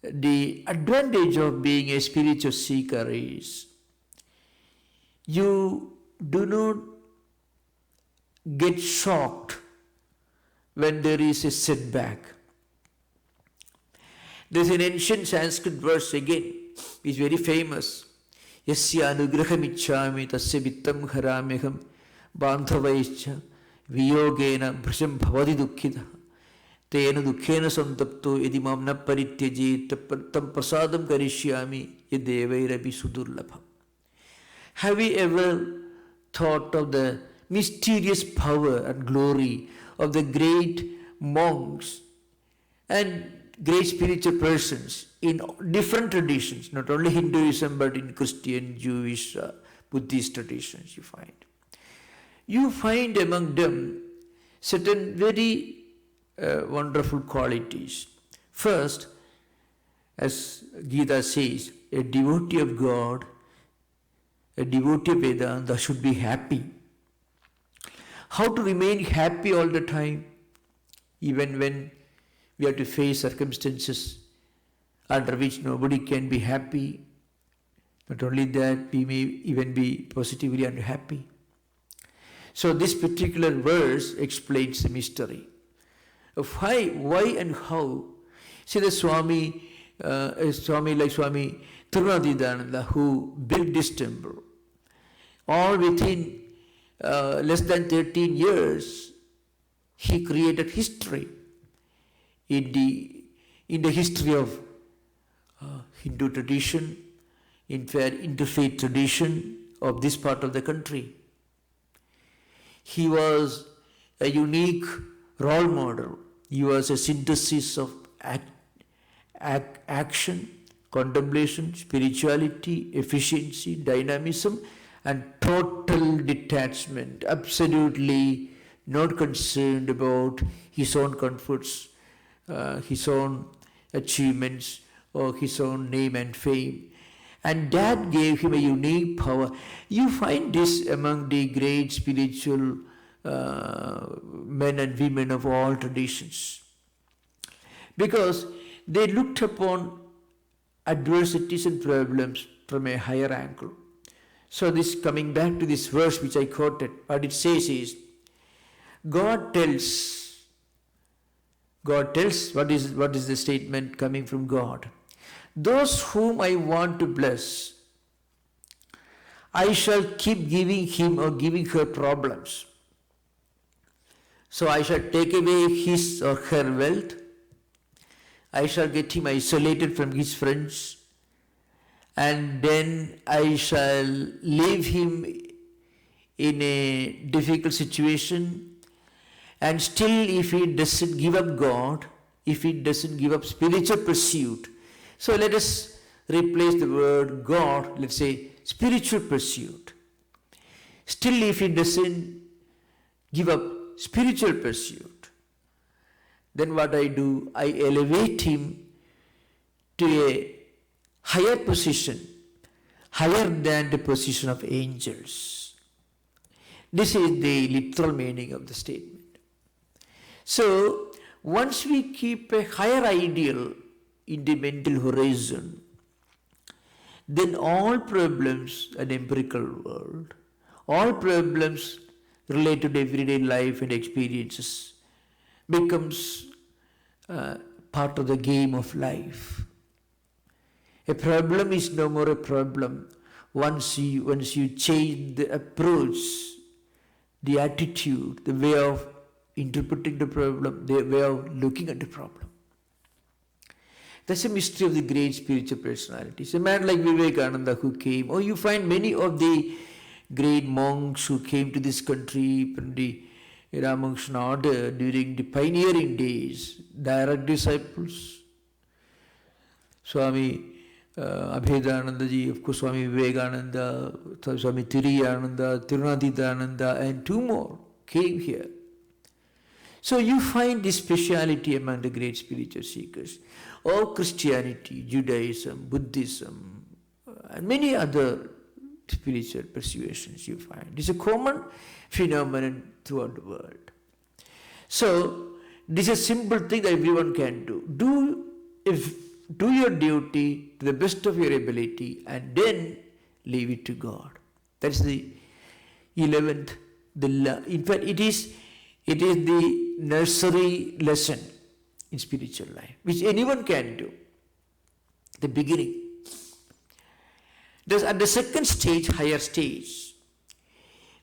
The advantage of being a spiritual seeker is you do not get shocked when there is a setback. There's an ancient Sanskrit verse again, it's very famous. Yasya anugraham ichchami tasya vittam harameham bandhavaischa viyogena bhrisham bhavati dukkhita tena dukkhena santapto yadimam na parityaji tam prasadam karishyami yadevairapi sudurlabham. Have you ever thought of the mysterious power and glory of the great monks and great spiritual persons in different traditions, not only Hinduism but in Christian, Jewish, Buddhist traditions you find among them certain very wonderful qualities. First, as Gita says, a devotee of God, a devotee of Vedanta should be happy. How to remain happy all the time, even when we have to face circumstances under which nobody can be happy. Not only that, we may even be positively unhappy. So this particular verse explains the mystery of why and how. See, the Swami like Swami Tirunadayananda, who built this temple, all within less than 13 years, he created history in the history of Hindu tradition, in fact, interfaith tradition of this part of the country. He was a unique role model. He was a synthesis of action, contemplation, spirituality, efficiency, dynamism, and total detachment, absolutely not concerned about his own comforts, his own achievements, or his own name and fame. And that gave him a unique power. You find this among the great spiritual men and women of all traditions. Because they looked upon adversities and problems from a higher angle. So this, coming back to this verse which I quoted, what it says is, God tells, what is the statement coming from God? Those whom I want to bless, I shall keep giving him or giving her problems. So I shall take away his or her wealth. I shall get him isolated from his friends. And then I shall leave him in a difficult situation. And still, if he doesn't give up God, if he doesn't give up spiritual pursuit, so let us replace the word God, let's say spiritual pursuit. Still, if he doesn't give up spiritual pursuit, then what I do, I elevate him to a higher position, higher than the position of angels. This is the literal meaning of the statement. So, once we keep a higher ideal in the mental horizon, then all problems in the empirical world, all problems related to everyday life and experiences becomes part of the game of life. A problem is no more a problem once you change the approach, the attitude, the way of interpreting the problem, the way of looking at the problem. That's a mystery of the great spiritual personalities. A man like Vivekananda who came, or you find many of the great monks who came to this country from the Ramakrishna order during the pioneering days, direct disciples. Swami Abhedananda ji, of course Swami Vivekananda, Swami Tiriyananda, Tirunaditananda, and two more came here. So you find this speciality among the great spiritual seekers. Or Christianity, Judaism, Buddhism, and many other spiritual persuasions you find. It's a common phenomenon throughout the world. So, this is a simple thing that everyone can do. Do your duty to the best of your ability and then leave it to God. That's the 11th. In fact, it is the nursery lesson in spiritual life, which anyone can do. The beginning. Thus, at the second stage, higher stage,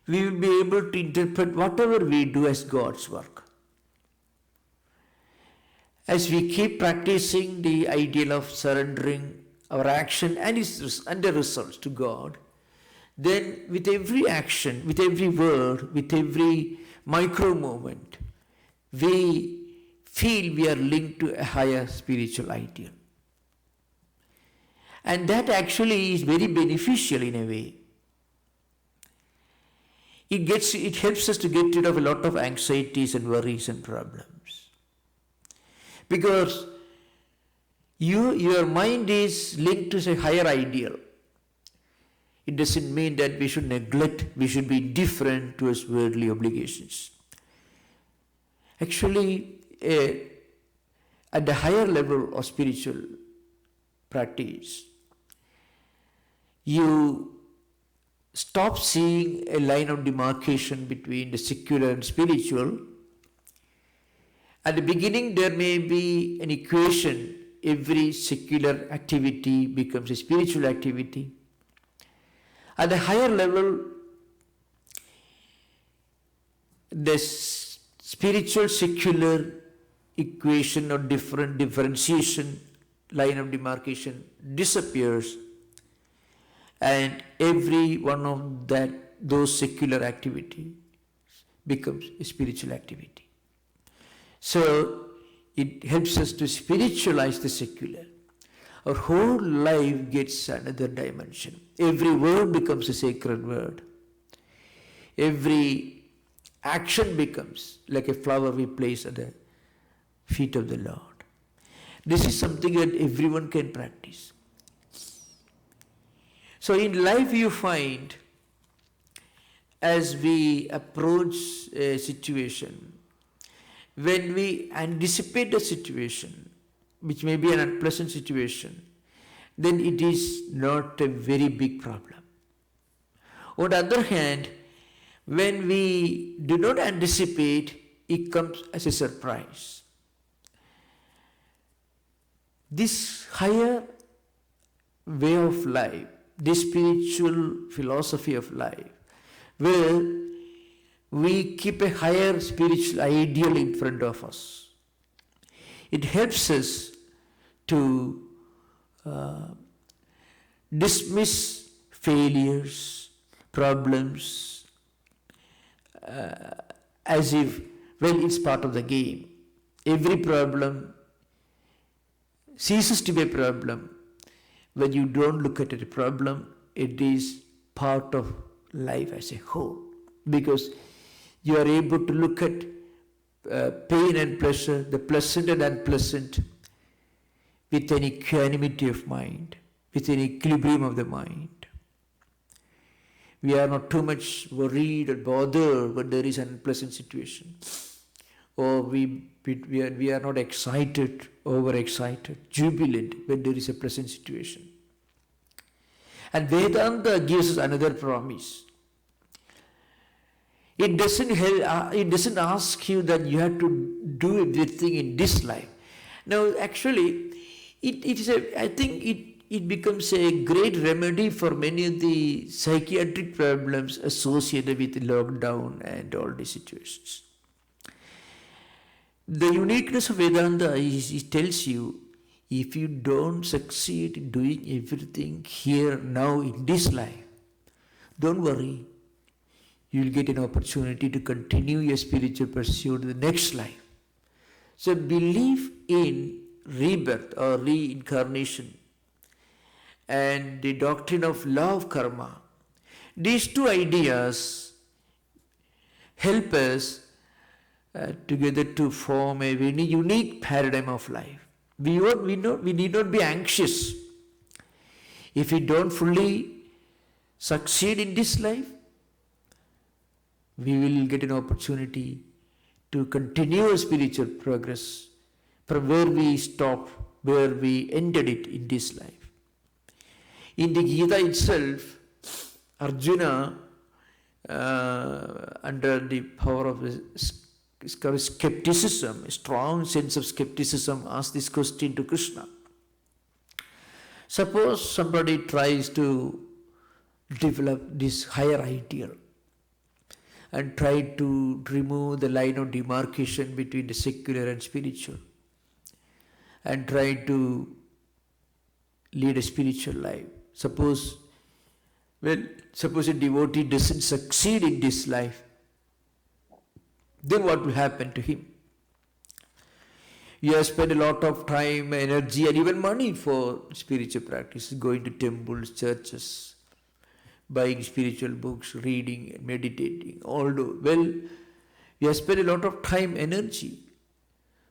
we will be able to interpret whatever we do as God's work. As we keep practicing the ideal of surrendering our action and the results to God, then with every action, with every word, with every micro moment, we feel we are linked to a higher spiritual ideal. And that actually is very beneficial in a way. It helps us to get rid of a lot of anxieties and worries and problems. Because your mind is linked to a higher ideal. It doesn't mean that we should neglect, we should be indifferent towards worldly obligations. Actually, at the higher level of spiritual practice, you stop seeing a line of demarcation between the secular and spiritual. At the beginning, there may be an equation. Every secular activity becomes a spiritual activity. At the higher level, the spiritual secular equation or differentiation, line of demarcation disappears, and every one of those secular activity becomes a spiritual activity. So it helps us to spiritualize the secular. Our whole life gets another dimension. Every word becomes a sacred word. Every action becomes like a flower we place at the feet of the Lord. This is something that everyone can practice. So in life you find, as we approach a situation, when we anticipate a situation, which may be an unpleasant situation, then it is not a very big problem. On the other hand, when we do not anticipate, it comes as a surprise. This higher way of life, this spiritual philosophy of life, where we keep a higher spiritual ideal in front of us, it helps us to dismiss failures, problems, as if, well, it's part of the game. Every problem ceases to be a problem when you don't look at it a problem. It is part of life as a whole, because you are able to look at pain and pleasure, the pleasant and unpleasant, with an equanimity of mind, with an equilibrium of the mind. We are not too much worried or bothered when there is an unpleasant situation, or we are not excited, overexcited, jubilant when there is a pleasant situation. And Vedanta gives us another promise. It doesn't ask you that you have to do everything in this life. Now, actually, I think it becomes a great remedy for many of the psychiatric problems associated with lockdown and all these situations. The uniqueness of Vedanta is, it tells you, if you don't succeed in doing everything here, now, in this life, don't worry. You will get an opportunity to continue your spiritual pursuit in the next life. So belief in rebirth or reincarnation and the doctrine of law of karma, these two ideas help us together to form a very unique paradigm of life. We need not be anxious. If we don't fully succeed in this life, we will get an opportunity to continue our spiritual progress from where we stopped, where we ended it in this life. In the Gita itself, Arjuna, under the power of skepticism, a strong sense of skepticism, asked this question to Krishna. Suppose somebody tries to develop this higher ideal and try to remove the line of demarcation between the secular and spiritual, and try to lead a spiritual life. Suppose a devotee doesn't succeed in this life, then what will happen to him? You have spent a lot of time, energy, and even money for spiritual practice, going to temples, churches, buying spiritual books, reading and meditating, you have spent a lot of time, energy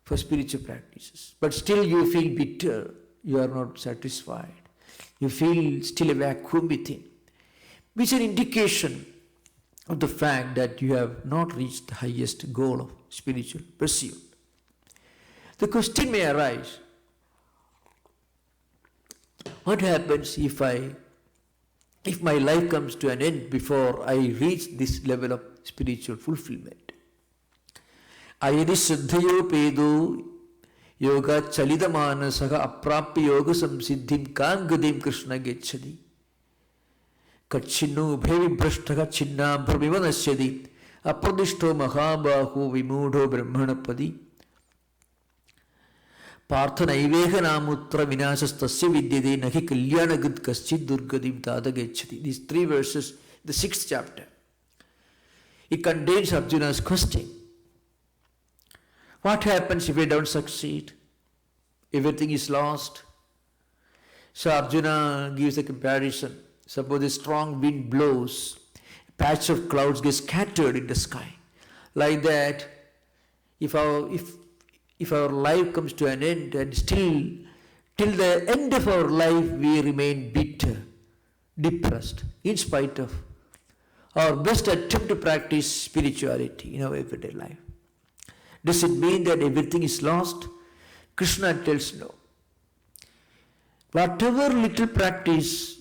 for spiritual practices, but still you feel bitter, you are not satisfied, you feel still a vacuum within, which is an indication of the fact that you have not reached the highest goal of spiritual pursuit. The question may arise, what happens if my life comes to an end before I reach this level of spiritual fulfillment? Ayadi siddhayo pedo yoga chalidamana saha aprapi yoga samsiddhim kangadim krishna gechadi kachinu bhevi brashtaka chinna brahmivanasyadi apradishto mahabahu vimudho brahmanapadi Parthanaiveha namutra vinasastasya vidyade nahi kalyanagad kaschid durgadim tada gechati. These three verses, the 6th chapter. It contains Arjuna's question. What happens if we don't succeed? Everything is lost. So Arjuna gives a comparison. Suppose a strong wind blows, a patch of clouds gets scattered in the sky. Like that, if our life comes to an end and still till the end of our life we remain bitter, depressed, in spite of our best attempt to practice spirituality in our everyday life. Does it mean that everything is lost? Krishna tells no. Whatever little practice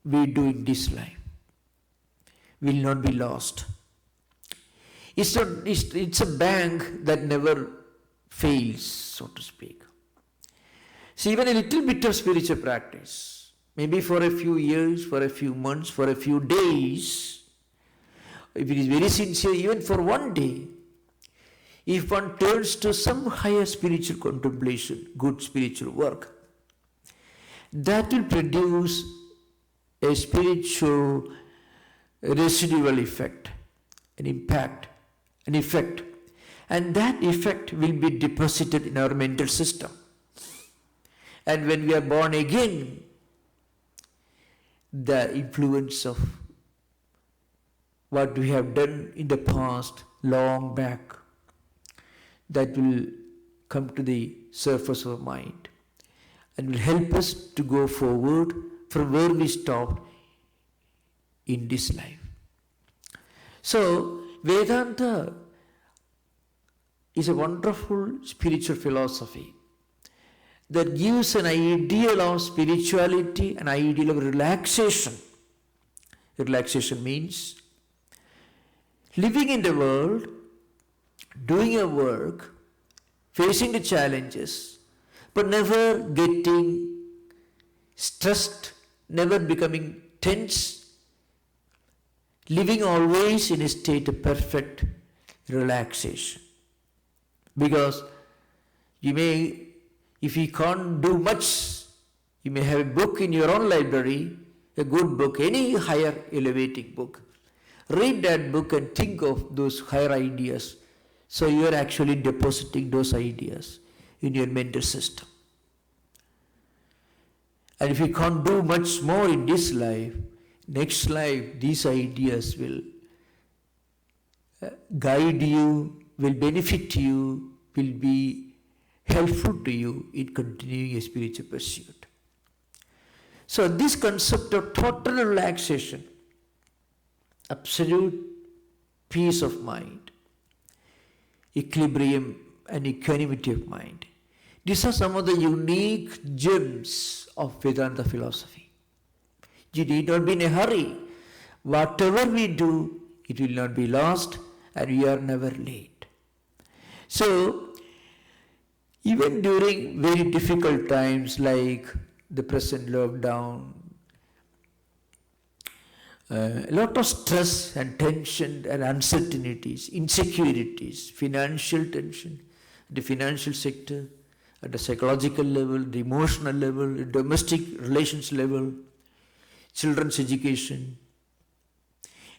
we do in this life will not be lost. It's a bank that never fails, so to speak. So even a little bit of spiritual practice, maybe for a few years, for a few months, for a few days, if it is very sincere, even for one day, if one turns to some higher spiritual contemplation, good spiritual work, that will produce a spiritual residual effect, an impact, an effect. And that effect will be deposited in our mental system. And when we are born again, the influence of what we have done in the past, long back, that will come to the surface of our mind and will help us to go forward from where we stopped in this life. So, Vedanta is a wonderful spiritual philosophy that gives an ideal of spirituality, an ideal of relaxation. Relaxation means living in the world, doing a work, facing the challenges, but never getting stressed, never becoming tense, living always in a state of perfect relaxation. Because you may, if you can't do much, you may have a book in your own library, a good book, any higher elevating book. Read that book and think of those higher ideas. So you are actually depositing those ideas in your mental system. And if you can't do much more in this life, next life these ideas will guide you, will benefit you, will be helpful to you in continuing a spiritual pursuit. So this concept of total relaxation, absolute peace of mind, equilibrium and equanimity of mind, these are some of the unique gems of Vedanta philosophy. You need not be in a hurry. Whatever we do, it will not be lost and we are never late. So, even during very difficult times like the present lockdown, a lot of stress and tension and uncertainties, insecurities, financial tension, the financial sector, at the psychological level, the emotional level, the domestic relations level, children's education,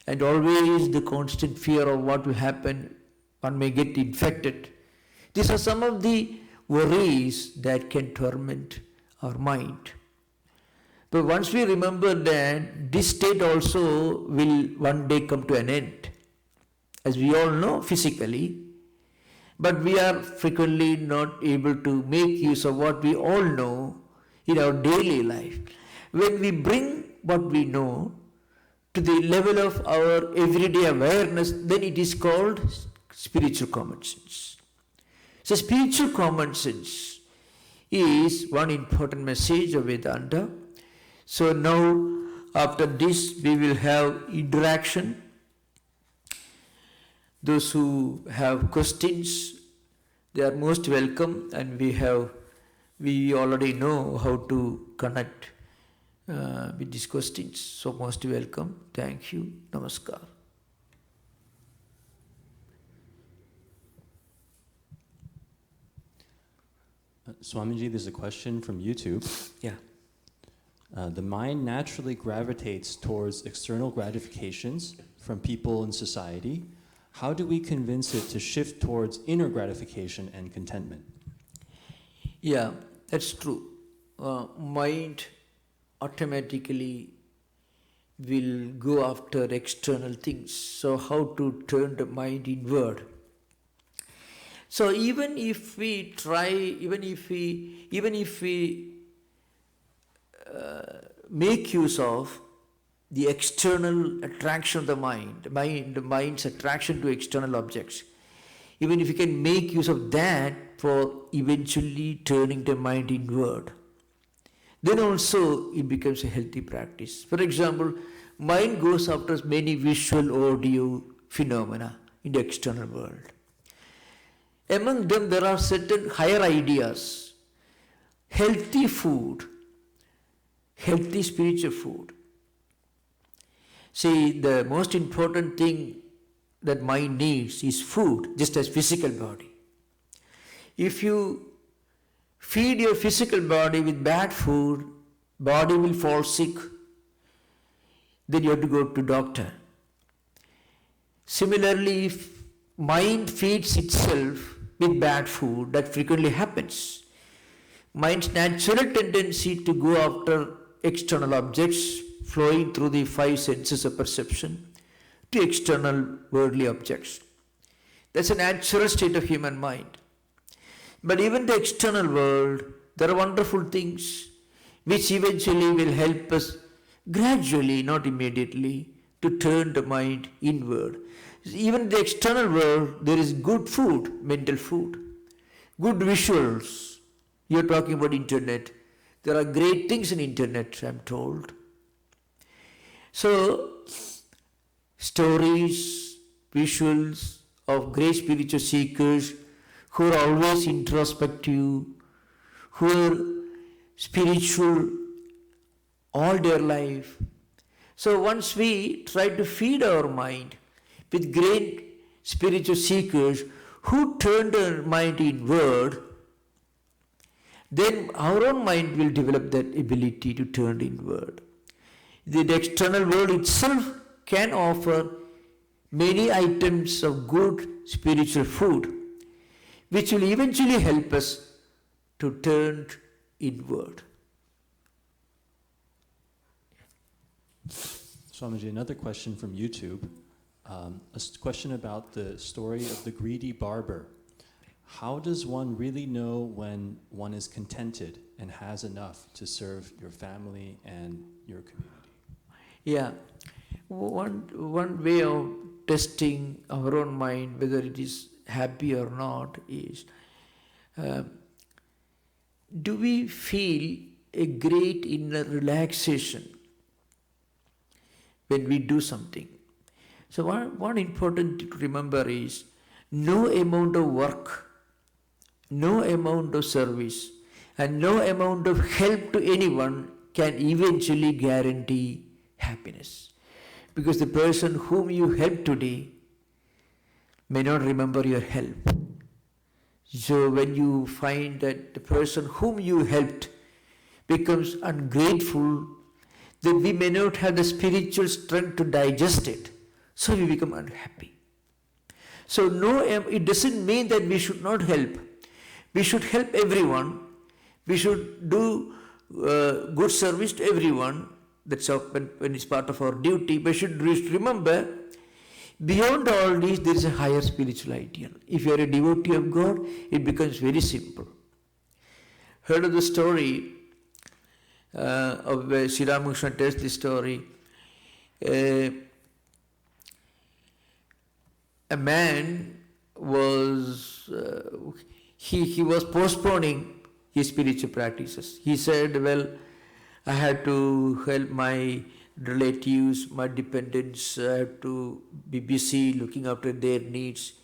and always the constant fear of what will happen, one may get infected. These are some of the worries that can torment our mind. But once we remember that this state also will one day come to an end, as we all know physically, but we are frequently not able to make use of what we all know in our daily life. When we bring what we know to the level of our everyday awareness, then it is called spiritual common sense. So spiritual common sense is one important message of Vedanta. So now after this we will have interaction. Those who have questions, they are most welcome, and we already know how to connect with these questions. So most welcome. Thank you. Namaskar.
Swamiji, there's a question from YouTube.
Yeah.
The mind naturally gravitates towards external gratifications from people in society. How do we convince it to shift towards inner gratification and contentment?
Yeah, that's true. Mind automatically will go after external things. So how to turn the mind inward? So even if we try, even if we make use of the external attraction of the mind's attraction to external objects, even if you can make use of that for eventually turning the mind inward, then also it becomes a healthy practice. For example, mind goes after many visual, audio phenomena, in the external world. Among them there are certain higher ideas, healthy food, healthy spiritual food. See, the most important thing that mind needs is food, just as physical body. If you feed your physical body with bad food, body will fall sick, then you have to go to doctor. Similarly, if mind feeds itself with bad food, that frequently happens. Mind's natural tendency to go after external objects flowing through the five senses of perception to external worldly objects. That's a natural state of human mind. But even the external world, there are wonderful things which eventually will help us gradually, not immediately, to turn the mind inward. Even in the external world, there is good food, mental food, good visuals. You're talking about internet. There are great things in internet, I'm told. So, stories, visuals of great spiritual seekers who are always introspective, who are spiritual all their life. So once we try to feed our mind with great spiritual seekers who turn their mind inward, then our own mind will develop that ability to turn inward. The external world itself can offer many items of good spiritual food, which will eventually help us to turn inward.
Swamiji, another question from YouTube. Question about the story of the greedy barber. How does one really know when one is contented and has enough to serve your family and your community?
Yeah. One way of testing our own mind, whether it is happy or not, is do we feel a great inner relaxation when we do something? So one important thing to remember is no amount of work, no amount of service, and no amount of help to anyone can eventually guarantee happiness. Because the person whom you help today may not remember your help. So when you find that the person whom you helped becomes ungrateful, then we may not have the spiritual strength to digest it. So we become unhappy. So it doesn't mean that we should not help. We should help everyone. We should do good service to everyone. That's when it's part of our duty. But should remember, beyond all this, there is a higher spiritual ideal. If you are a devotee of God, it becomes very simple. Heard of the story of where Sri Ramakrishna tells the story. A man was he was postponing his spiritual practices. He said, well, I had to help my relatives, my dependents, I have to be busy looking after their needs.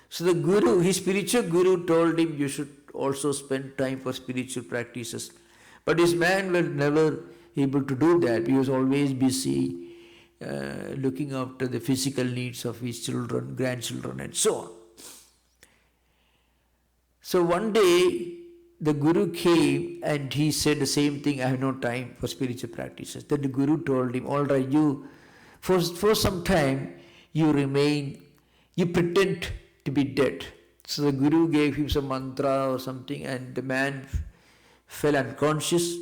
So the guru, his spiritual guru, told him, you should also spend time for spiritual practices. But this man was never able to do that. He was always busy looking after the physical needs of his children, grandchildren, and so on. So one day, the guru came and he said the same thing, I have no time for spiritual practices. Then the guru told him, all right, you, for some time, you pretend to be dead. So the guru gave him some mantra or something, and the man fell unconscious.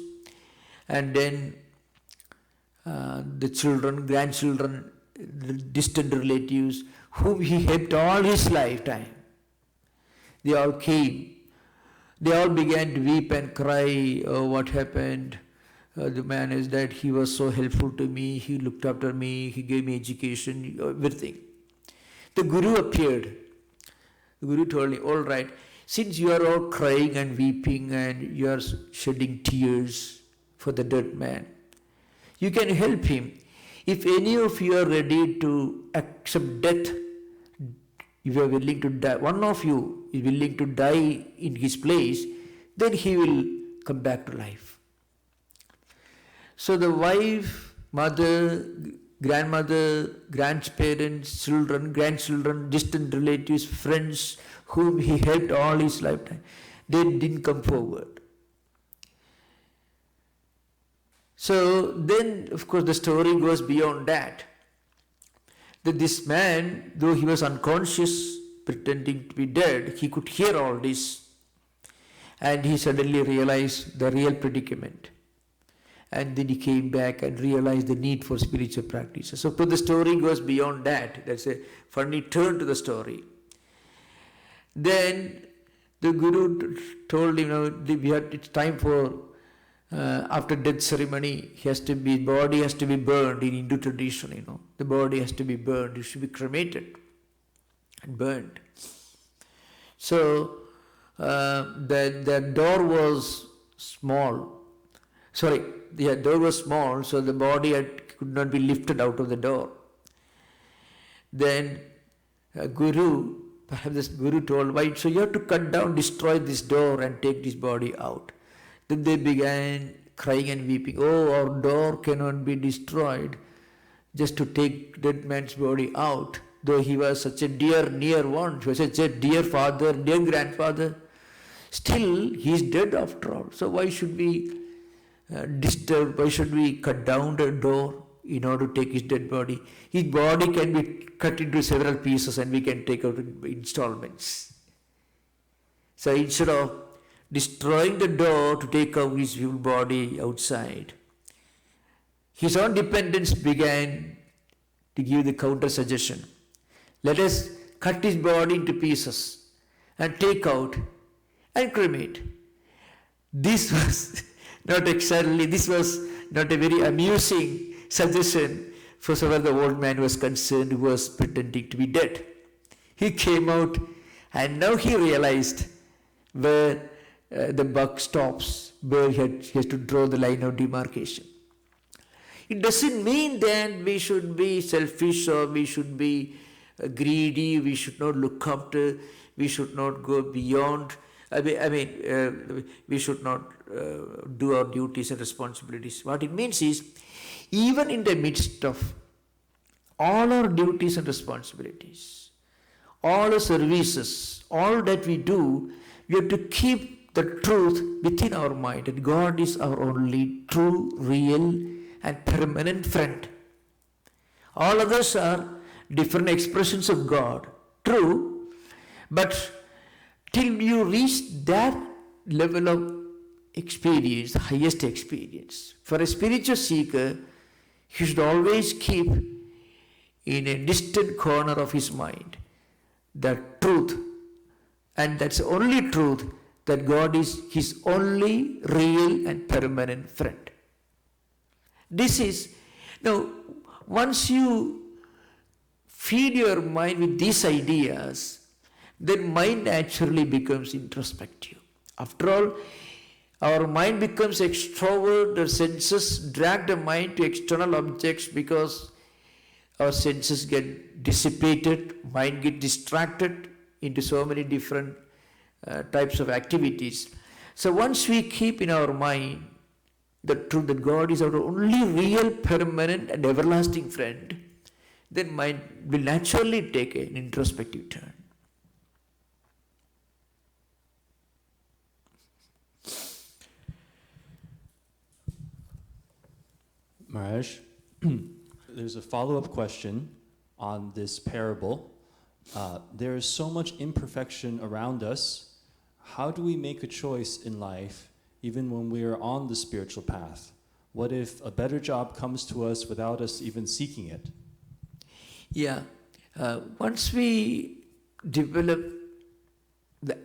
And then the children, grandchildren, distant relatives, whom he helped all his lifetime, they all came. They all began to weep and cry, oh, what happened? The man is dead, he was so helpful to me, he looked after me, he gave me education, everything. The guru appeared. The guru told me, all right, since you are all crying and weeping and you are shedding tears for the dead man, you can help him. If any of you are ready to accept death if you are willing to die, one of you is willing to die in his place, then he will come back to life. So the wife, mother, grandmother, grandparents, children, grandchildren, distant relatives, friends whom he helped all his lifetime, they didn't come forward. So then, of course, the story goes beyond that. That this man, though he was unconscious, pretending to be dead, he could hear all this. And he suddenly realized the real predicament. And then he came back and realized the need for spiritual practices. So the story goes beyond that. That's a funny turn to the story. Then the Guru told him, it's time for after death ceremony, body has to be burned in Hindu tradition, The body has to be burned, it should be cremated and burned. So the door was small. The door was small, so the body could not be lifted out of the door. Then perhaps this Guru told, why? So you have to cut down, destroy this door and take this body out. Then they began crying and weeping. Oh, our door cannot be destroyed just to take dead man's body out. Though he was such a dear, near one, he was such a dear father, dear grandfather. Still, he is dead after all. So why should we disturb, why should we cut down the door in order to take his dead body? His body can be cut into several pieces and we can take out in installments. So instead of destroying the door to take out his whole body outside, his own dependents began to give the counter suggestion. Let us cut his body into pieces and take out and cremate. This was not a very amusing suggestion for so far the old man was concerned, who was pretending to be dead. He came out and now he realized where the buck stops, where he has to draw the line of demarcation. It doesn't mean that we should be selfish or we should be greedy, we should not look after, we should not go beyond, we should not do our duties and responsibilities. What it means is, even in the midst of all our duties and responsibilities, all our services, all that we do, we have to keep the truth within our mind that God is our only true, real and permanent friend. All others are different expressions of God, true, but till you reach that level of experience, the highest experience, for a spiritual seeker, he should always keep in a distant corner of his mind the truth, and that's the only truth, that God is his only real and permanent friend. Once you feed your mind with these ideas, then mind naturally becomes introspective. After all, our mind becomes extrovert, the senses drag the mind to external objects because our senses get dissipated, mind gets distracted into so many different types of activities. So once we keep in our mind the truth that God is our only real, permanent and everlasting friend, then mind will naturally take an introspective turn.
Maharaj, there's a follow-up question on this parable. There is so much imperfection around us. How do we make a choice in life even when we are on the spiritual path? What if a better job comes to us without us even seeking it?
Once we develop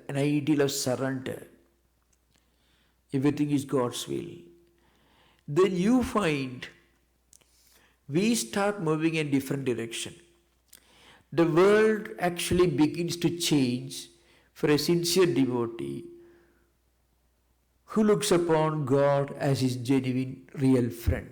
an ideal of surrender, everything is God's will, then you find we start moving in a different direction. The world actually begins to change for a sincere devotee who looks upon God as his genuine, real friend.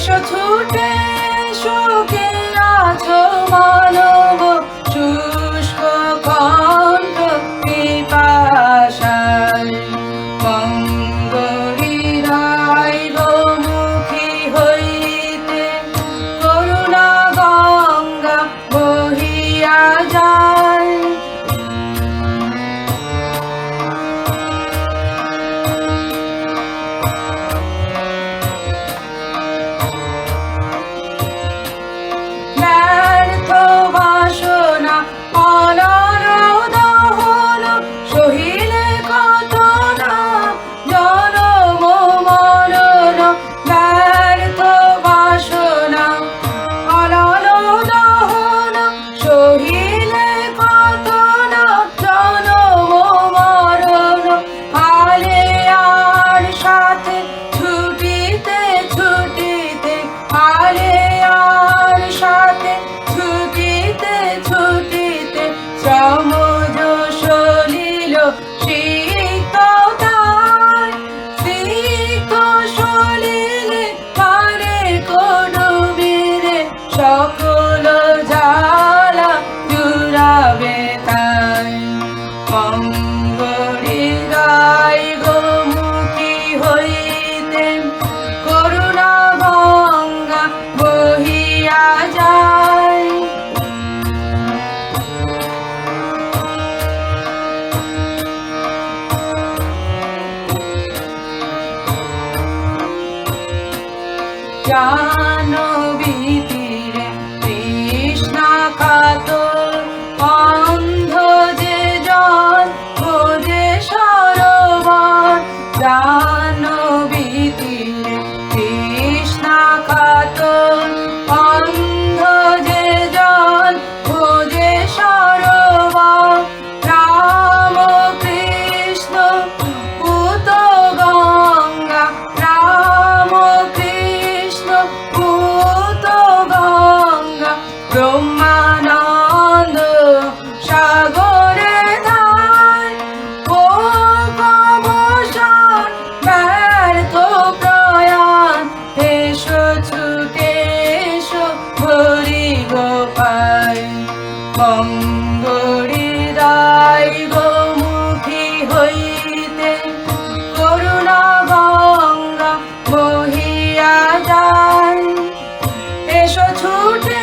এসো ছুটে সুখে আছো মানব শুষ্ক কণ্ঠ পিপাসায় মঙ্গলীরায় গোমুখী হইতে করুণা গঙ্গা বহিয়া যায় ব্যর্থ বাসনা অনরদ হল সহিলে কত না জনম মরণ ব্যর্থ বাসনা অনরদ হল সহিলে কত না জনম মরণ আলে আর সাথে ছুটিতে ছুটিতে আলে আর সাথে ছুটিতে ছুটিতে সমুজ সলিল সিক্ত তাই সিক্ত সলিলে কারে কডুবিরে সকল জ্বালা জুড়াবে তাই মঙ্গলীরায় গোমুখী হইতে করুণা গঙ্গা বহিয়া যায় জাহ্নবী তীরে তৃষ্ণা কাতর অন্ধ যে জন খোঁজে সরোবর জাহ্নবী তীরে তৃষ্ণা কাতর অন্ধ যে জন খোঁজে সরোবর রাম কৃষ্ণ পুত গঙ্গা রাম কৃষ্ণ পুত গঙ্গা ব্রহ্মানন্দ সাগরে ধার ও কবসন ব্যর্থ প্রয়াণ এসো ছুটে এসো হরি গোপাল মঙ্গলীরায় গোমুখী হইতে করুণা গঙ্গা বহিয়া যায় এসো ছুটে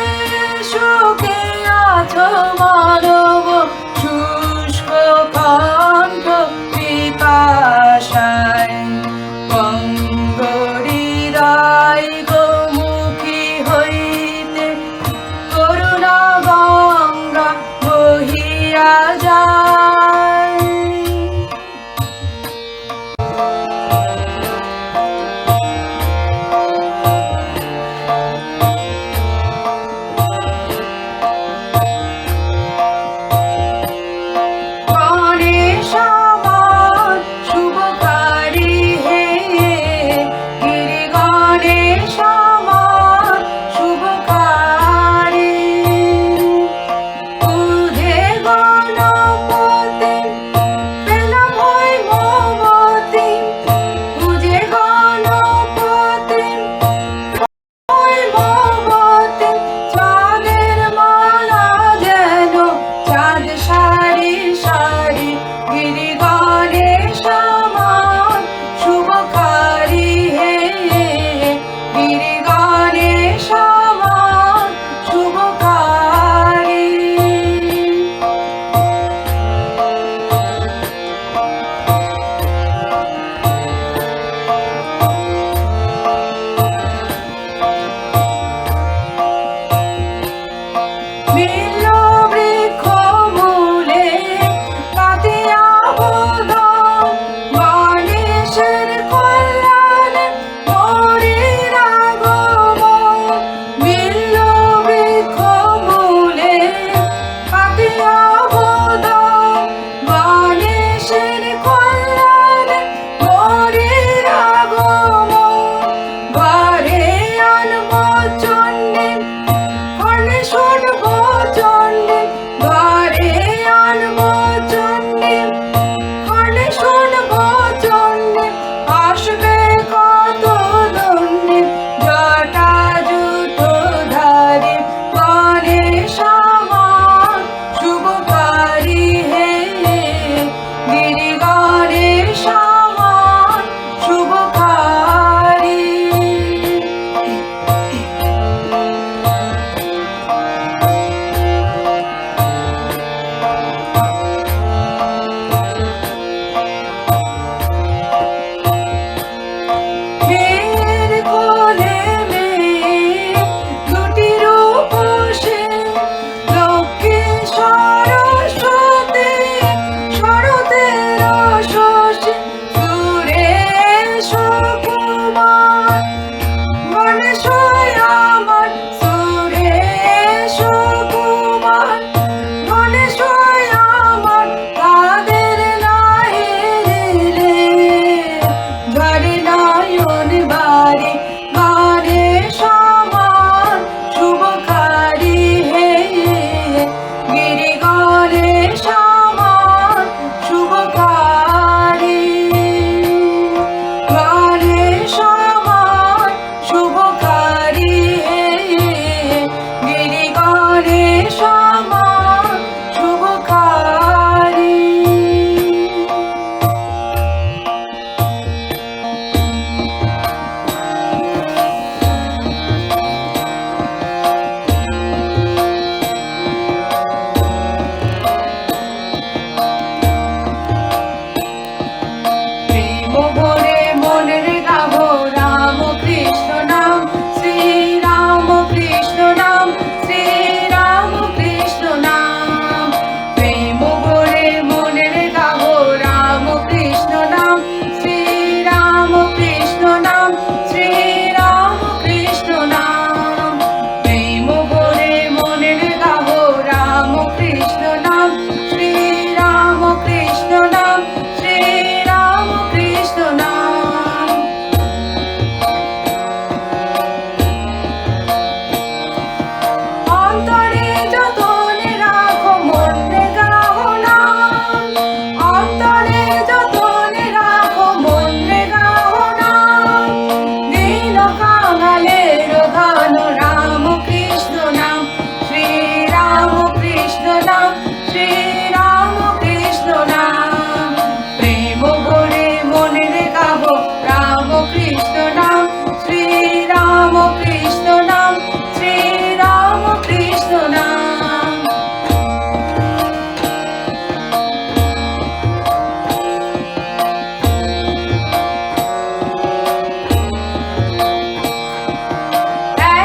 সুখে আছো মানব শুষ্ক কণ্ঠ পিপাসায় মঙ্গলীরায় গোমুখী হইতে করুণা গঙ্গা বহিয়া যায় গণেশ আমার শুভকারী হে গিরি গণেশ আমার শুভকারী তুঝে গণপতি পেলাম হই মমতি তুঝে গণপতি ওই মমতে চাঁদের মালা যেন চাঁদ সারি সারি গিরি গণেশ আমার শুভকারী হে গিরি গণেশ আমার শুভকারী বিল্ল বৃক্ষ মূলে পাতিয়া বোধন গণেশের কল্যাণে হরির আগমন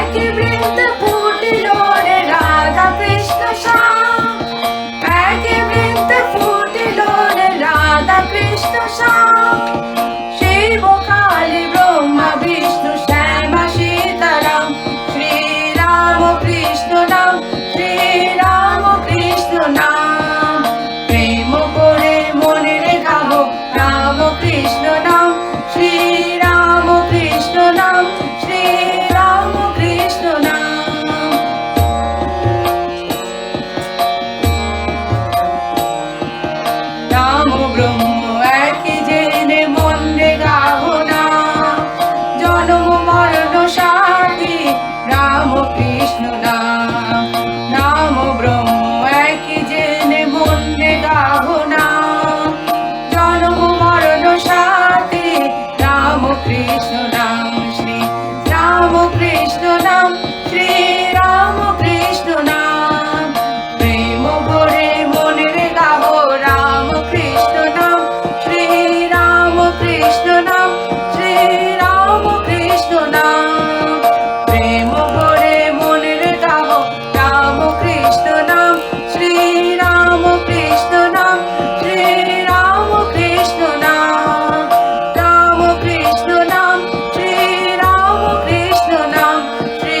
একই বৃন্দ ফুটিল রে রাধা কৃষ্ণ শ্যাম, একই বৃন্দ ফুটিল রে রাধা কৃষ্ণ শ্যাম। শিব কালী ব্রহ্মা বিষ্ণু শ্যামা সীতারাম, শ্রীরাম কৃষ্ণ নাম, শ্রীরাম কৃষ্ণ নাম। প্রেম করে মনের গাবো রাম কৃষ্ণ নাম, শ্রীরাম কৃষ্ণ নাম, শ্রীরাম কৃষ্ণ নাম। রাম ব্রহ্ম একই জেনে মনে গাবো না, জন্ম মরণ সাথী রাম কৃষ্ণ নাম। রাম ব্রহ্ম একই জেনে মনে গাবো না, জন্ম মরণ সাথী রাম কৃষ্ণ নাম, শ্রী রাম কৃষ্ণ নাম, শ্রী রাম কৃষ্ণ নাম। প্রেম ভরে মনের গাবো রাম কৃষ্ণ নাম, শ্রী রাম কৃষ্ণ নাম, শ্রী রাম কৃষ্ণ নাম। প্রেম ভরে মনের গাবো রাম কৃষ্ণ নাম, শ্রী রাম কৃষ্ণ নাম, শ্রী রাম কৃষ্ণ নাম। রাম কৃষ্ণ নাম, শ্রী রাম কৃষ্ণ নাম, শ্রী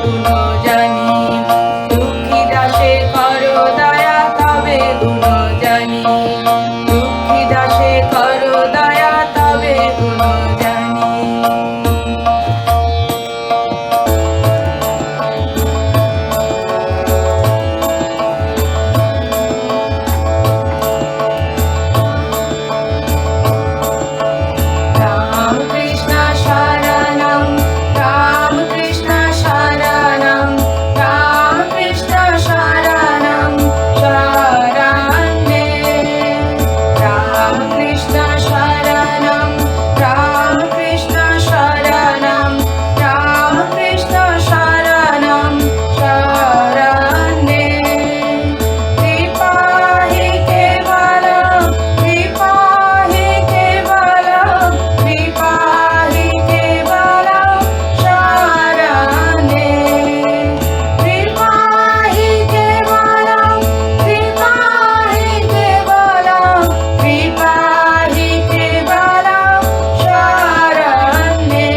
গুণ জানি, দুঃখী দাসে করো দয়া তবে গুণ জানি, দুঃখী দাসে করো দয়া তবে গুণ জানি। রাম কৃষ্ণ শরণম, রাম কৃষ্ণ শরণম, রাম কৃষ্ণ শরণম শরণ্যে, রাম কৃষ্ণ শরণম, রাম কৃষ্ণ শরণম, রাম কৃষ্ণ শরণম শরণ্যে। কৃপা হি কেবলম, কৃপা হি কেবলম, কৃপা হি কেবলম শরণে, কৃপা হি কেবলম, কৃপা হি কেবলম, কৃপা হি কেবলম শরণে।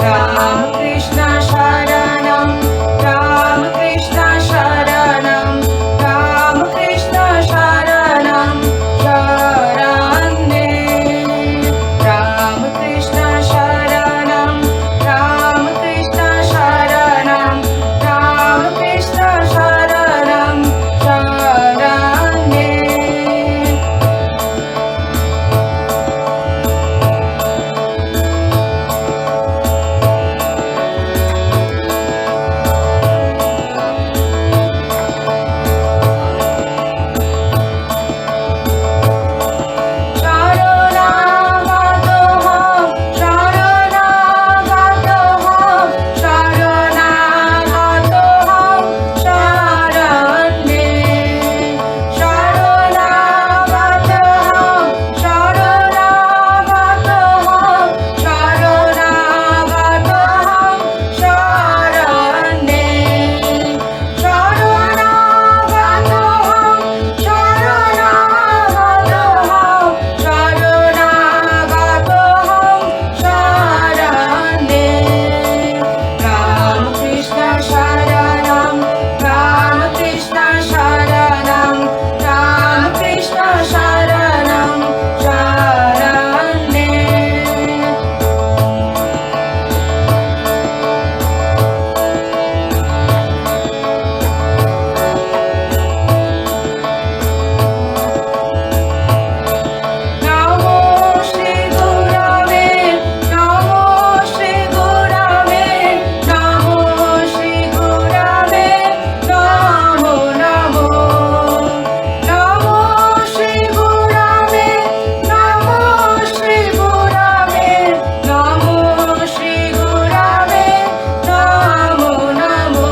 রাম কৃষ্ণ শরণম, রাম কৃষ্ণ শরণম, রাম কৃষ্ণ শরণম শরণ্যে, রাম কৃষ্ণ শরণম, রাম কৃষ্ণ শরণম, রাম কৃষ্ণ শরণম শরণ্যে। শরণাগতহম, শরণাগতহম, শরণাগতহম শরণ্যে, শরণাগতহম, শরণাগতহম, শরণাগতহম শরণ্যে, শরণাগতহম, শরণাগতহম, শরণাগতহম শরণ্যে। রাম কৃষ্ণ শরণম, রাম কৃষ্ণ শরণম, রাম কৃষ্ণ শরণম শরণ্যে। নমো শ্রী গুরবে, নমো শ্রী গুরবে, নমো শ্রী গুরবে, নমো নমো, নমো শ্রী গুরবে, নমো শ্রী গুরবে, নমো শ্রী গুরবে, নমো নমো।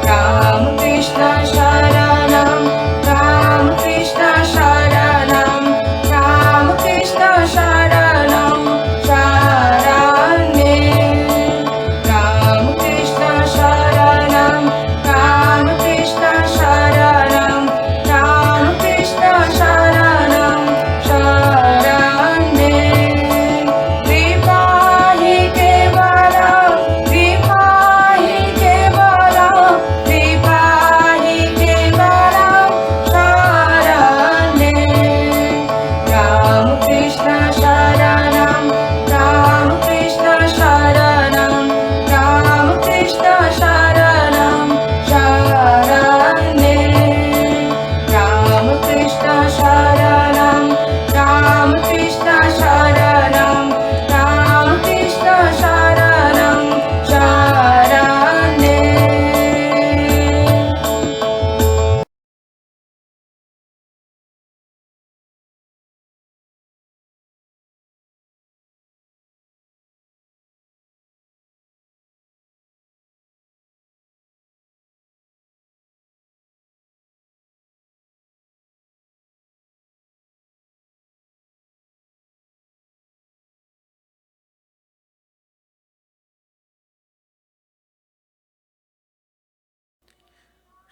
রাম কৃষ্ণ শরণম, রাম কৃষ্ণ শরণম, রাম কৃষ্ণ শরণম শরণ্যে, রাম কৃষ্ণ শরণম, রাম কৃষ্ণ শরণম, রাম কৃষ্ণ শরণম শরণ্যে। কৃপা হি কেবলম, কৃপা হি কেবলম, কৃপা হি কেবলম শরণ্যে, Ram Krishna শরণম, Ram Krishna শরণম, Ram Krishna শরণম শরণ্যে, Ram Krishna শরণম, Ram Krishna শরণম, Ram Krishna শরণম শরণ্যে।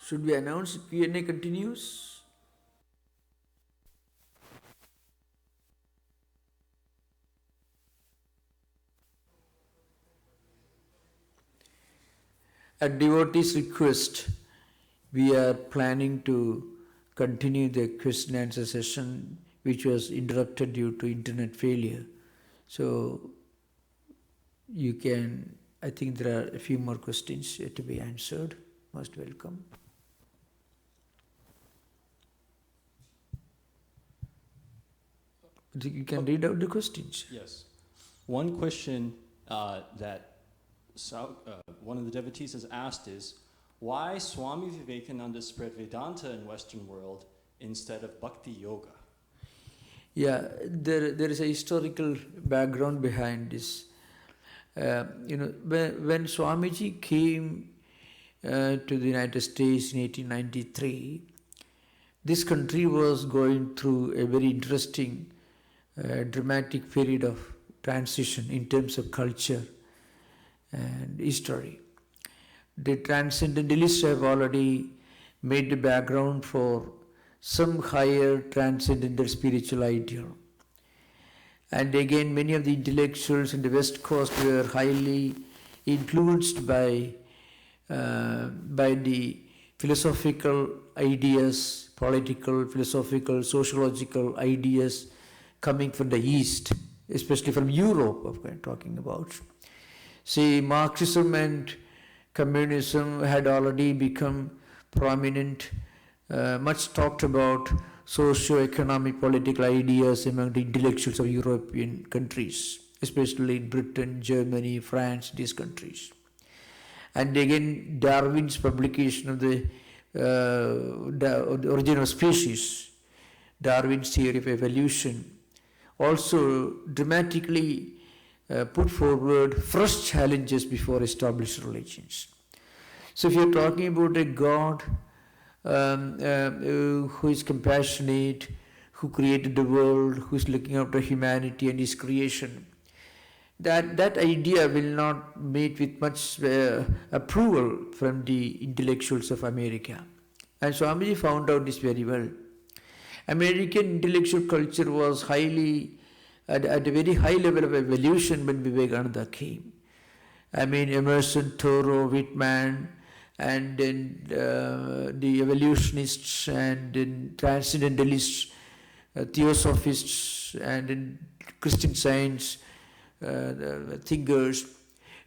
Should we announce Q&A continues? at devotees' request, we are planning to continue the question and answer session, which was interrupted due to internet failure. So you can, I think there are a few more questions yet to be answered. Most welcome. You can read out the questions.
Yes. One question that one of the devotees has asked is, why Swami Vivekananda spread Vedanta in Western world instead of Bhakti Yoga?
Yeah, there is a historical background behind this. When Swamiji came to the United States in 1893, this country was going through a very interesting, dramatic period of transition in terms of culture and history. The Transcendentalists have already made the background for some higher transcendental spiritual ideal. And again, many of the intellectuals in the West Coast were highly influenced by the philosophical ideas, political, philosophical, sociological ideas coming from the East, especially from Europe, of course, I'm talking about. See, Marxism and communism had already become prominent, much talked about socio-economic political ideas among the intellectuals of European countries, especially in Britain, Germany, France, these countries. And again, Darwin's publication of the origin of species, Darwin's theory of evolution, also dramatically put forward fresh challenges before established religions. So if you're talking about a God who is compassionate, who created the world, who is looking after humanity and his creation, that idea will not meet with much approval from the intellectuals of America. And Swamiji found out this very well. American intellectual culture was highly at a very high level of evolution when Vivekananda came. I mean, Emerson, Thoreau, Whitman, and then the evolutionists, and then transcendentalists, theosophists, and then Christian Science thinkers,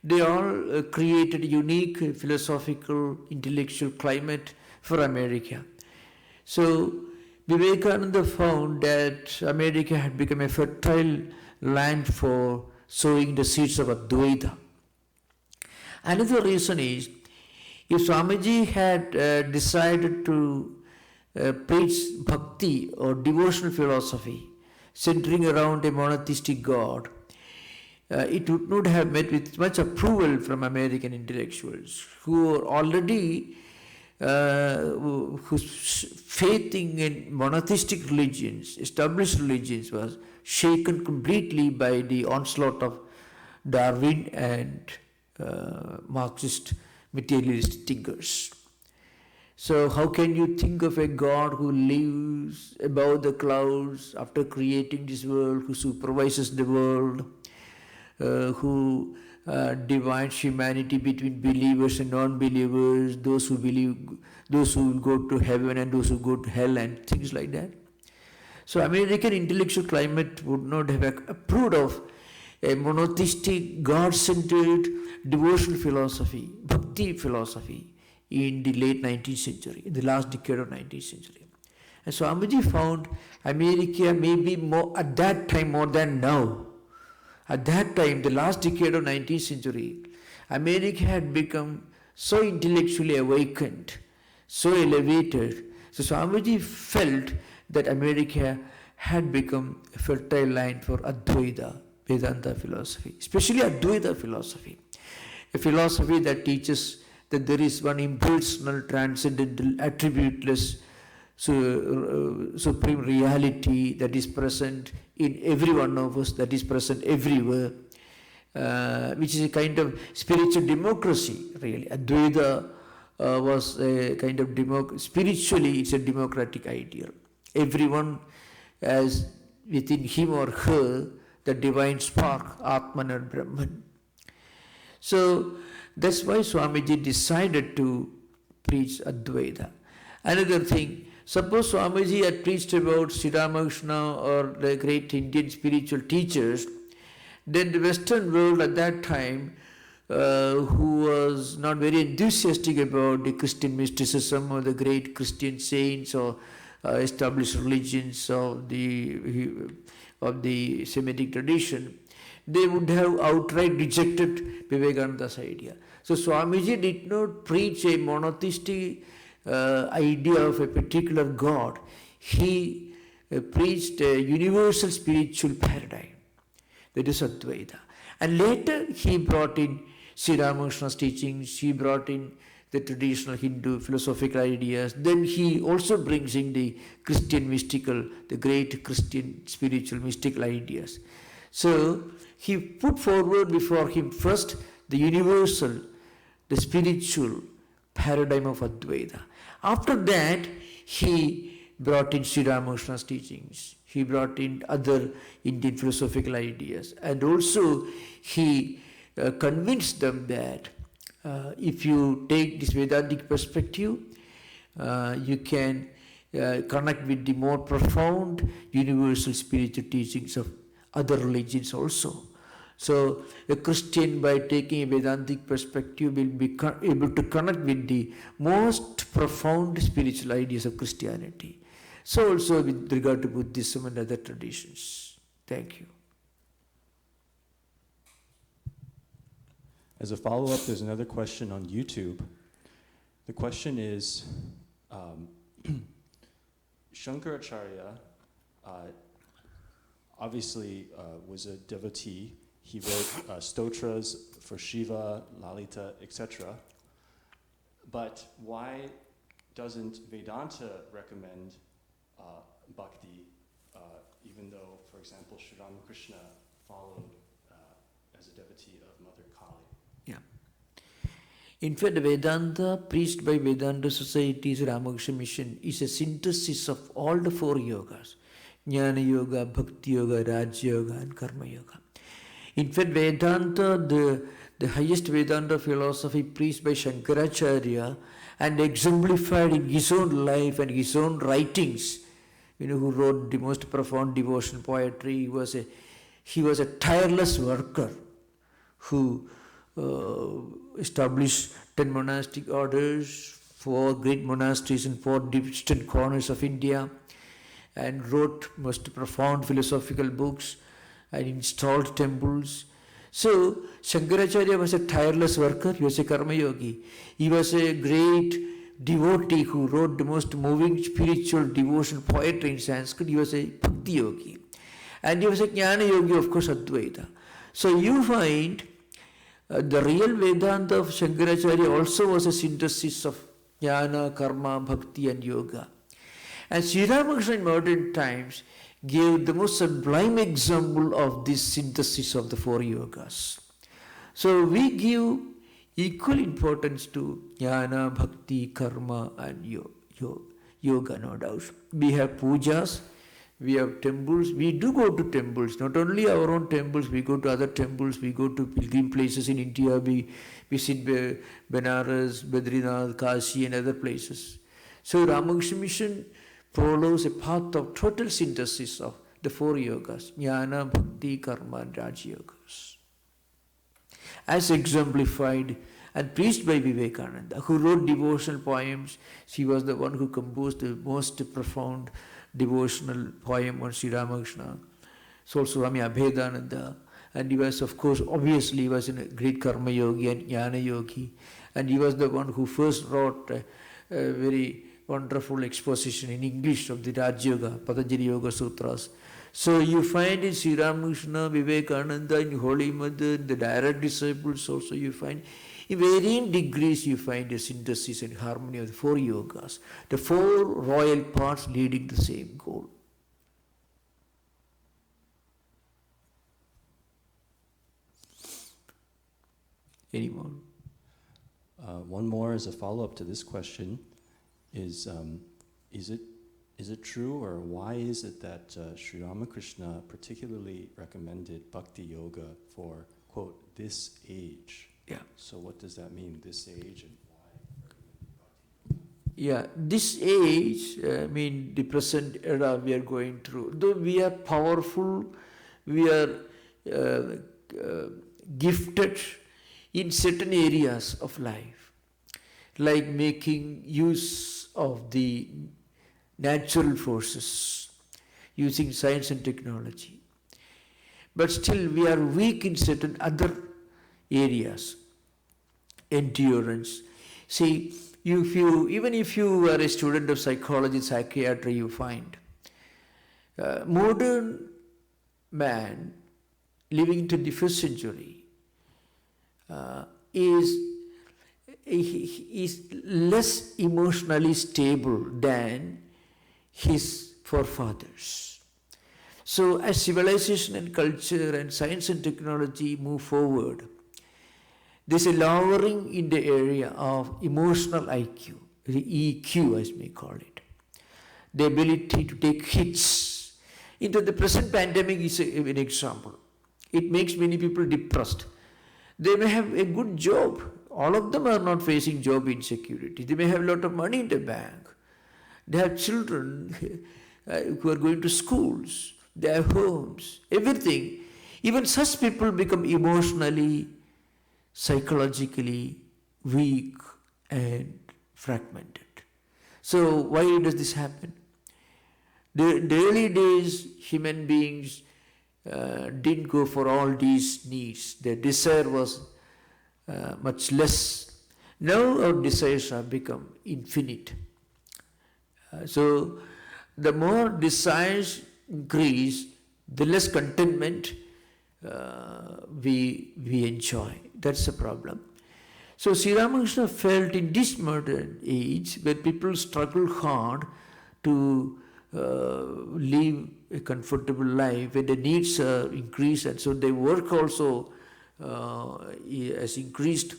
they all created a unique philosophical, intellectual climate for America. So Vivekananda found that America had become a fertile land for sowing the seeds of Advaita. Another reason is, if Swamiji had decided to preach bhakti or devotional philosophy centering around a monotheistic God, it would not have met with much approval from American intellectuals who are already whose faith in monotheistic religions, established religions, was shaken completely by the onslaught of Darwin and Marxist materialist thinkers. So how can you think of a God who lives above the clouds after creating this world, who supervises the world, who divides humanity between believers and non-believers, those who believe, those who will go to heaven and those who go to hell, and things like that? So American intellectual climate would not have approved of a monotheistic, God-centered devotional philosophy, bhakti philosophy in the late 19th century, in the last decade of 19th century. And so Swamiji found America maybe more at that time more than now. At that time, the last decade of 19th century, America had become so intellectually awakened, so elevated. So Swamiji felt that America had become a fertile land for Advaita, Vedanta philosophy, especially Advaita philosophy, a philosophy that teaches that there is one impersonal, transcendental, attributeless, supreme reality that is present in every one of us, that is present everywhere, which is a kind of spiritual democracy, really. Advaita was a kind of spiritually it's a democratic ideal. Everyone has within him or her the divine spark, Atman or Brahman. So That's why Swamiji decided to preach Advaita. Another thing, suppose Swamiji had preached about Sri Ramakrishna or the great Indian spiritual teachers, then the Western world at that time, who was not very enthusiastic about the Christian mysticism or the great Christian saints or established religions of the Semitic tradition, they would have outright rejected Vivekananda's idea. So Swamiji did not preach a monotheistic idea of a particular God. He preached a universal spiritual paradigm, that is Advaita. And later he brought in Sri Ramakrishna's teachings, he brought in the traditional Hindu philosophical ideas. Then he also brings in the Christian mystical, the great Christian spiritual mystical ideas. So he put forward before him first the universal, the spiritual paradigm of Advaita. After that, he brought in Sri Ramakrishna's teachings. He brought in other Indian philosophical ideas. And also he convinced them that if you take this Vedantic perspective, you can connect with the more profound universal spiritual teachings of other religions also. So a Christian, by taking a Vedantic perspective, will be able to connect with the most profound spiritual ideas of Christianity. So also with regard to Buddhism and other traditions. Thank you.
As a follow-up, there's another question on YouTube. The question is, Shankaracharya obviously was a devotee. He wrote stotras for Shiva, Lalita, etc. But why doesn't Vedanta recommend bhakti, even though, for example, Sri Ramakrishna followed as a devotee of Mother Kali?
Yeah. In fact, Vedanta, preached by Vedanta Society's Ramakrishna Mission, is a synthesis of all the four yogas: Jnana Yoga, Bhakti Yoga, Raj Yoga, and Karma Yoga. In fact, Vedanta, the highest Vedanta philosophy preached by Shankaracharya and exemplified in his own life and his own writings, who wrote the most profound devotion poetry. He was a tireless worker who established 10 monastic orders, 4 great monasteries in 4 distant corners of India, and wrote most profound philosophical books and installed temples. So Shankaracharya was a tireless worker. He was a karma yogi. He was a great devotee who wrote the most moving spiritual devotion poetry in Sanskrit. He was a bhakti yogi. And he was a jnana yogi, of course, Advaita. So you find the real Vedanta of Shankaracharya also was a synthesis of jnana, karma, bhakti and yoga. And Sri Ramakrishna in modern times gave the most sublime example of this synthesis of the 4 yogas. So we give equal importance to jnana, bhakti, karma and yoga, no doubt. We have pujas, we have temples. We do go to temples, not only our own temples, we go to other temples, we go to pilgrim places in India, we visit Benares, Badrinath, Kashi and other places. So Ramakrishna Mission follows a path of total synthesis of the 4 yogas: jnana, bhakti, karma and raj yogas, as exemplified and preached by Vivekananda, who wrote devotional poems. He was the one who composed the most profound devotional poem on Sri Ramakrishna. So also Swami Abhedananda, and he was, of course, obviously he was a great karma yogi and jnana yogi, and he was the one who first wrote a very wonderful exposition in English of the Raj Yoga, Patanjali Yoga Sutras. So you find in Sri Ramakrishna, Vivekananda, in Holy Mother, the direct disciples also you find, in varying degrees you find a synthesis and harmony of the 4 yogas, the 4 royal paths leading to the same goal. Any more?
One more as a follow-up to this question is it true, or why is it that Sri Ramakrishna particularly recommended Bhakti Yoga for, quote, this age?
Yeah.
So what does that mean, this age, and
Yeah, this age, the present era we are going through, though we are powerful, we are gifted in certain areas of life, like making use of the natural forces, using science and technology. But still we are weak in certain other areas, endurance. See, even if you are a student of psychology, psychiatry, you find modern man living in 21st century is less emotionally stable than his forefathers. So as civilization and culture and science and technology move forward, there's a lowering in the area of emotional IQ, the EQ as we call it. The ability to take hits. Into the present pandemic is an example. It makes many people depressed. They may have a good job. All of them are not facing job insecurity. They may have a lot of money in the bank. They have children who are going to schools. They have homes, everything. Even such people become emotionally, psychologically weak and fragmented. So why does this happen? The early days, human beings didn't go for all these needs. Their desire was much less. Now our desires have become infinite. So the more desires increase, the less contentment we enjoy. That's the problem. So Sri Ramakrishna felt in this modern age where people struggle hard to live a comfortable life, where the needs are increased and so their work also has increased.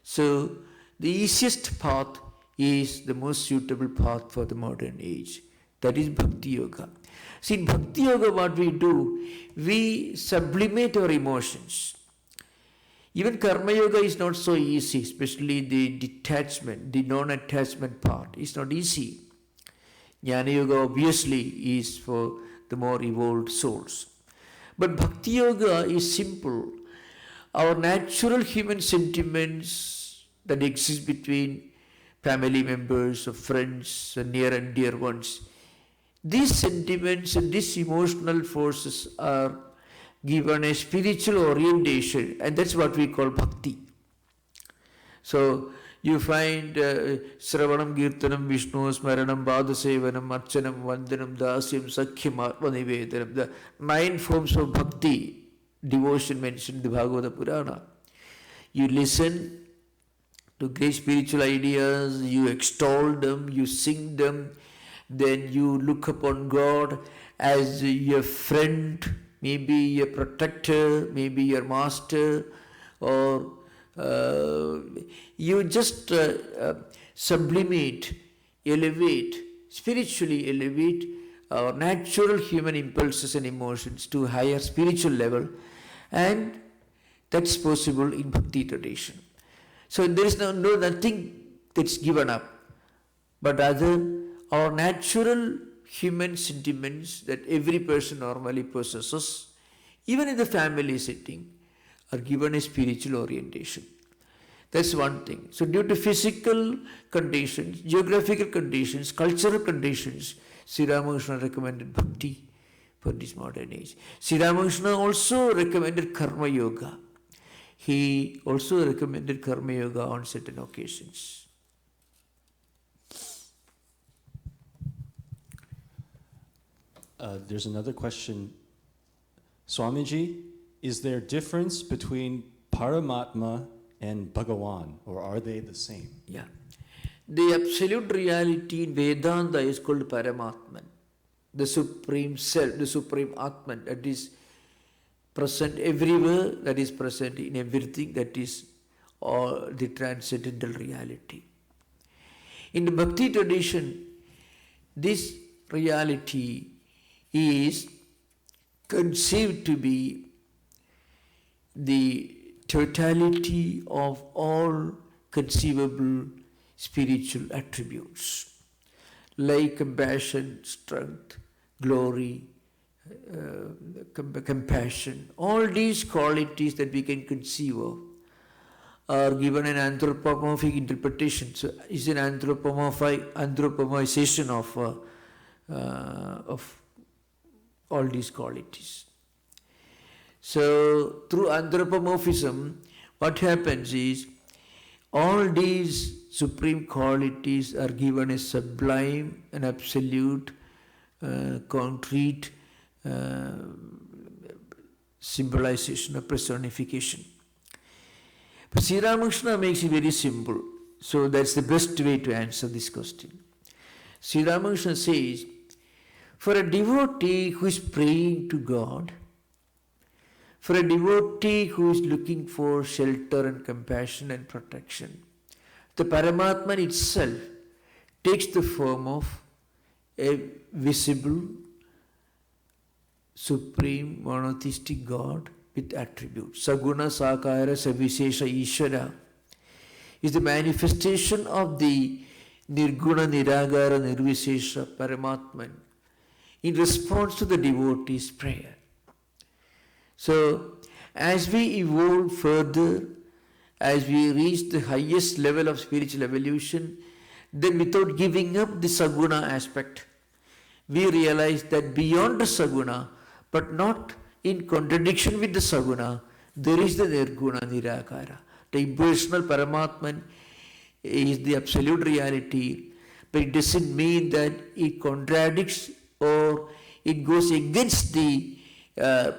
So the easiest path is the most suitable path for the modern age. That is Bhakti Yoga. See, in Bhakti Yoga what we do, we sublimate our emotions. Even Karma Yoga is not so easy, especially the detachment, the non-attachment part is not easy. Jnana Yoga obviously is for the more evolved souls. But Bhakti Yoga is simple. Our natural human sentiments that exist between family members or friends or near and dear ones, these sentiments and these emotional forces are given a spiritual orientation, and that's what we call bhakti. So you find Sravanam, Kirtanam, Vishnu, Smaranam, Badasevanam, Archanam, Vandanam, Dasyam, Sakhyam, Atma Nivedanam, the 9 forms of bhakti, devotion mentioned in the Bhagavata Purana. You listen to great spiritual ideas, you extol them, you sing them, then you look upon God as your friend, maybe your protector, maybe your master, or you just sublimate, elevate, spiritually elevate our natural human impulses and emotions to a higher spiritual level, and that's possible in Bhakti tradition. So there is nothing that's given up, but rather our natural human sentiments that every person normally possesses, even in the family setting, are given a spiritual orientation. That's one thing. So due to physical conditions, geographical conditions, cultural conditions, Sri Ramakrishna recommended bhakti for this modern age. Sri Ramakrishna also recommended Karma Yoga. He also recommended Karma Yoga on certain occasions.
There's another question. Swamiji, is there difference between Paramatma and Bhagavan, or are they the same?
Yeah. The absolute reality in Vedanta is called Paramatman, the Supreme Self, the Supreme Atman, that is present everywhere, that is present in everything, that is all the transcendental reality. In the Bhakti tradition, this reality is conceived to be the totality of all conceivable spiritual attributes, like compassion, strength, glory, compassion. All these qualities that we can conceive of are given an anthropomorphic interpretation. So it's an anthropomorphization of all these qualities. So through anthropomorphism, what happens is all these supreme qualities are given a sublime and absolute, concrete symbolization or personification. But Sri Ramakrishna makes it very simple. So that's the best way to answer this question. Sri Ramakrishna says, for a devotee who is praying to God, for a devotee who is looking for shelter and compassion and protection, the Paramatman itself takes the form of a visible, supreme, monotheistic God with attributes. Saguna, Sakara, Savishesha, Ishvara is the manifestation of the Nirguna, Niragara, Nirvishesha, Paramatman in response to the devotee's prayer. So, as we evolve further, as we reach the highest level of spiritual evolution, then without giving up the Saguna aspect, we realize that beyond the Saguna, but not in contradiction with the Saguna, there is the Nirguna, Nirakara. The impersonal Paramatman is the absolute reality, but it doesn't mean that it contradicts or it goes against the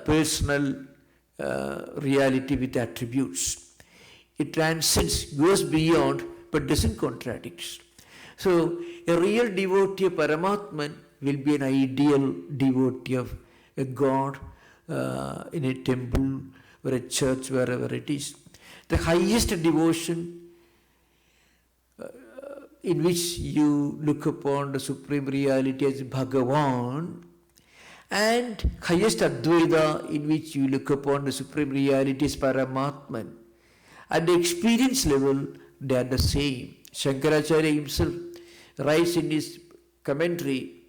personal reality with attributes. It transcends, goes beyond, but doesn't contradict. So, a real devotee of Paramatman will be an ideal devotee of a God in a temple or a church, wherever it is. The highest devotion in which you look upon the Supreme Reality as Bhagavan, and highest Advaita in which you look upon the Supreme Reality as Paramatman. At the experience level, they are the same. Shankaracharya himself writes in his commentary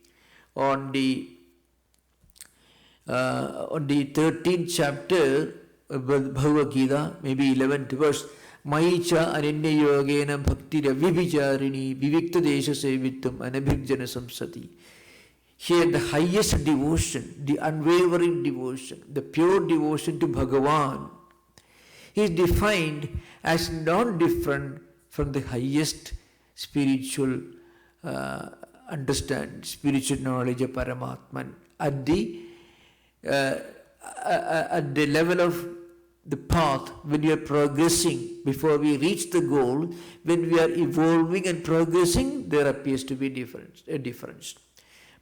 on the 13th chapter of Bhagavad Gita, maybe 11th verse, Maicha ananya yogena bhakti ravivicharini vivikta desha sevitam anabhijana samsati. Here the highest devotion, the unwavering devotion, the pure devotion to Bhagavan is defined as non-different from the highest spiritual understanding, spiritual knowledge of Paramatman. At the level of the path, when we are progressing, before we reach the goal, when we are evolving and progressing, there appears to be a difference.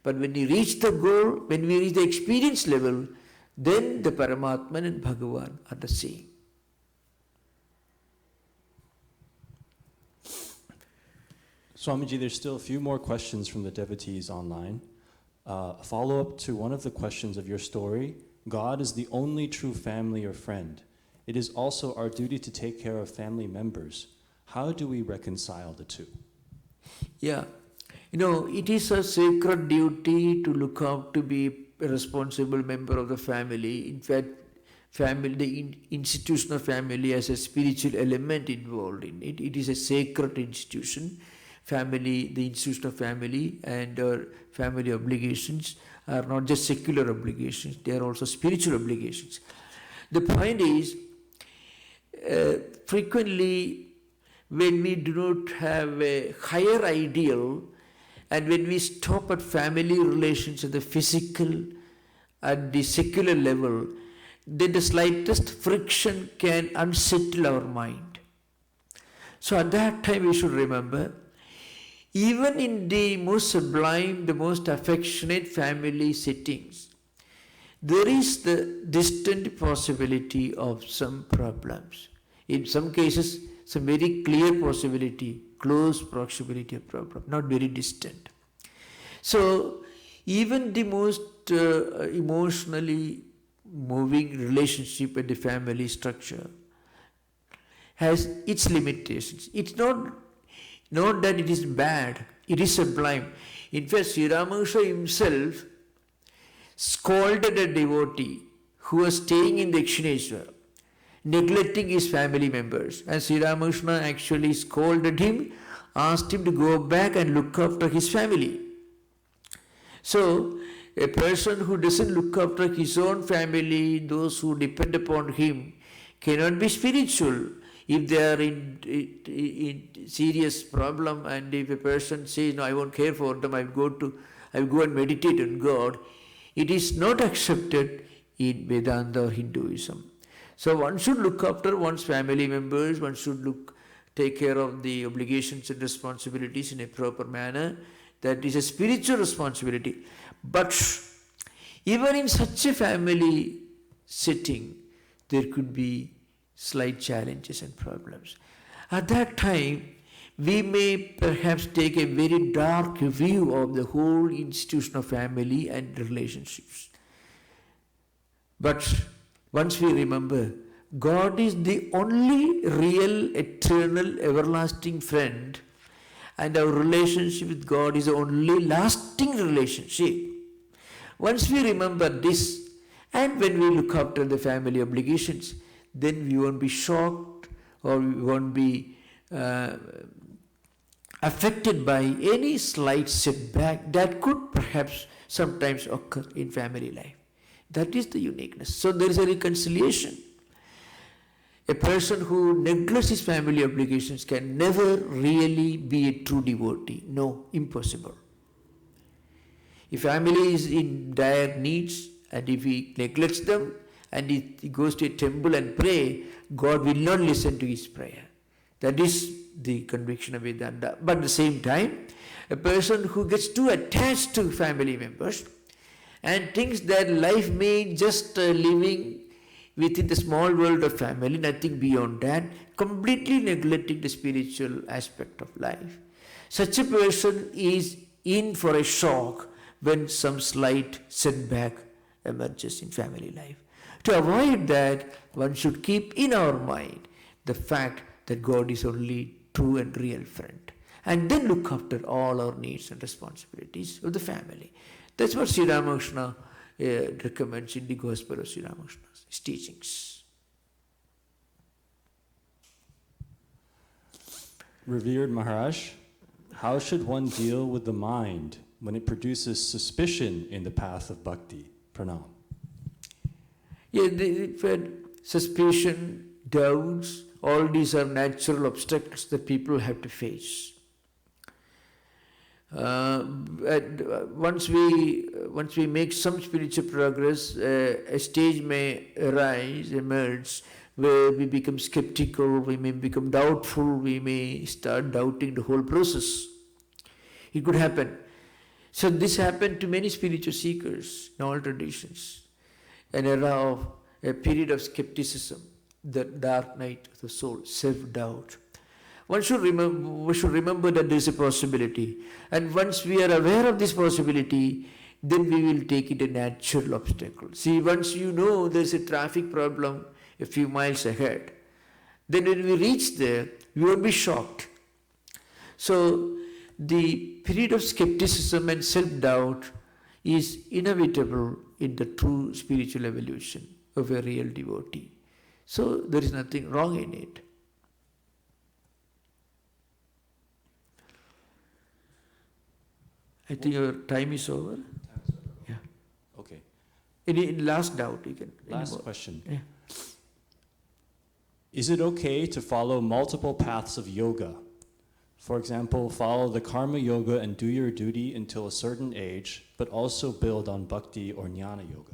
But when we reach the goal, when we reach the experience level, then the Paramatman and Bhagavan are the same.
Swamiji, there's still a few more questions from the devotees online. A follow-up to one of the questions of your story, God is the only true family or friend. It is also our duty to take care of family members. How do we reconcile the two?
Yeah. It is a sacred duty to look out to be a responsible member of the family. In fact, the institution of family has a spiritual element involved in it. It is a sacred institution. Family, the institution of family and family obligations are not just secular obligations, they are also spiritual obligations. The point is, frequently when we do not have a higher ideal, and when we stop at family relations at the physical, at the secular level, then the slightest friction can unsettle our mind. So at that time we should remember, even in the most sublime, the most affectionate family settings, there is the distant possibility of some problems. In some cases, some very clear possibility, close proximity of problem, not very distant. So, even the most emotionally moving relationship in the family structure has its limitations. It's not that it is bad, it is sublime. In fact, Sri Ramakrishna himself scolded a devotee who was staying in Dakshineshwar, neglecting his family members. And Sri Ramakrishna actually scolded him, asked him to go back and look after his family. So, a person who doesn't look after his own family, those who depend upon him, cannot be spiritual. If they are in serious problem, and if a person says, no, I won't care for them, I will go and meditate on God, it is not accepted in Vedanta or Hinduism. So one should look after one's family members, one should take care of the obligations and responsibilities in a proper manner. That is a spiritual responsibility. But even in such a family setting, there could be slight challenges and problems. At that time, we may perhaps take a very dark view of the whole institution of family and relationships. But once we remember, God is the only real, eternal, everlasting friend, and our relationship with God is the only lasting relationship. Once we remember this, and when we look after the family obligations, then we won't be shocked or we won't be affected by any slight setback that could perhaps sometimes occur in family life. That is the uniqueness. So there is a reconciliation. A person who neglects his family obligations can never really be a true devotee. No, impossible. If family is in dire needs and if he neglects them and he goes to a temple and pray, God will not listen to his prayer. That is the conviction of Vedanta. But at the same time, a person who gets too attached to family members and thinks that life may just living within the small world of family, nothing beyond that, completely neglecting the spiritual aspect of life. Such a person is in for a shock when some slight setback emerges in family life. To avoid that, one should keep in our mind the fact that God is only true and real friend, and then look after all our needs and responsibilities of the family. That's what Sri Ramakrishna recommends in the Gospel of Sri Ramakrishna, his teachings.
Revered Maharaj, how should one deal with the mind when it produces suspicion in the path of bhakti? Pranam.
Yeah, suspicion, doubts, all these are natural obstacles that people have to face. Once we make some spiritual progress, a stage may emerge, where we become skeptical, we may become doubtful, we may start doubting the whole process. It could happen. So this happened to many spiritual seekers in all traditions. An era of a period of skepticism, the dark night of the soul, self-doubt. We should remember that there is a possibility. And once we are aware of this possibility, then we will take it a natural obstacle. See, once you know there is a traffic problem a few miles ahead, then when we reach there, we won't be shocked. So the period of skepticism and self-doubt is inevitable in the true spiritual evolution of a real devotee. So there is nothing wrong in it. I think your time is over. Yeah.
Okay.
Any last doubt you can?
Last question.
Yeah.
Is it okay to follow multiple paths of yoga? For example, follow the karma yoga and do your duty until a certain age, but also build on bhakti or jnana yoga?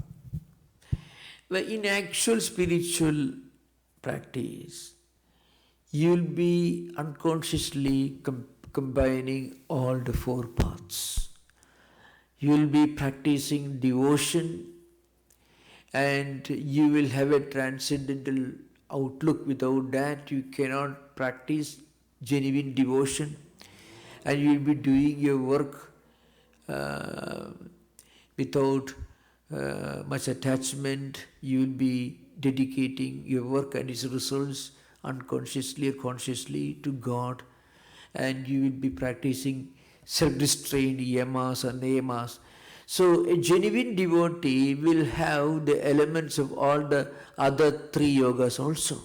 Well, in actual spiritual practice, you'll be unconsciously combining all the four paths. You'll be practicing devotion, and you will have a transcendental outlook. Without that, you cannot practice genuine devotion, and you will be doing your work without much attachment. You will be dedicating your work and its results unconsciously or consciously to God, and you will be practicing self-restraint, yamas and niyamas. So a genuine devotee will have the elements of all the other three yogas also.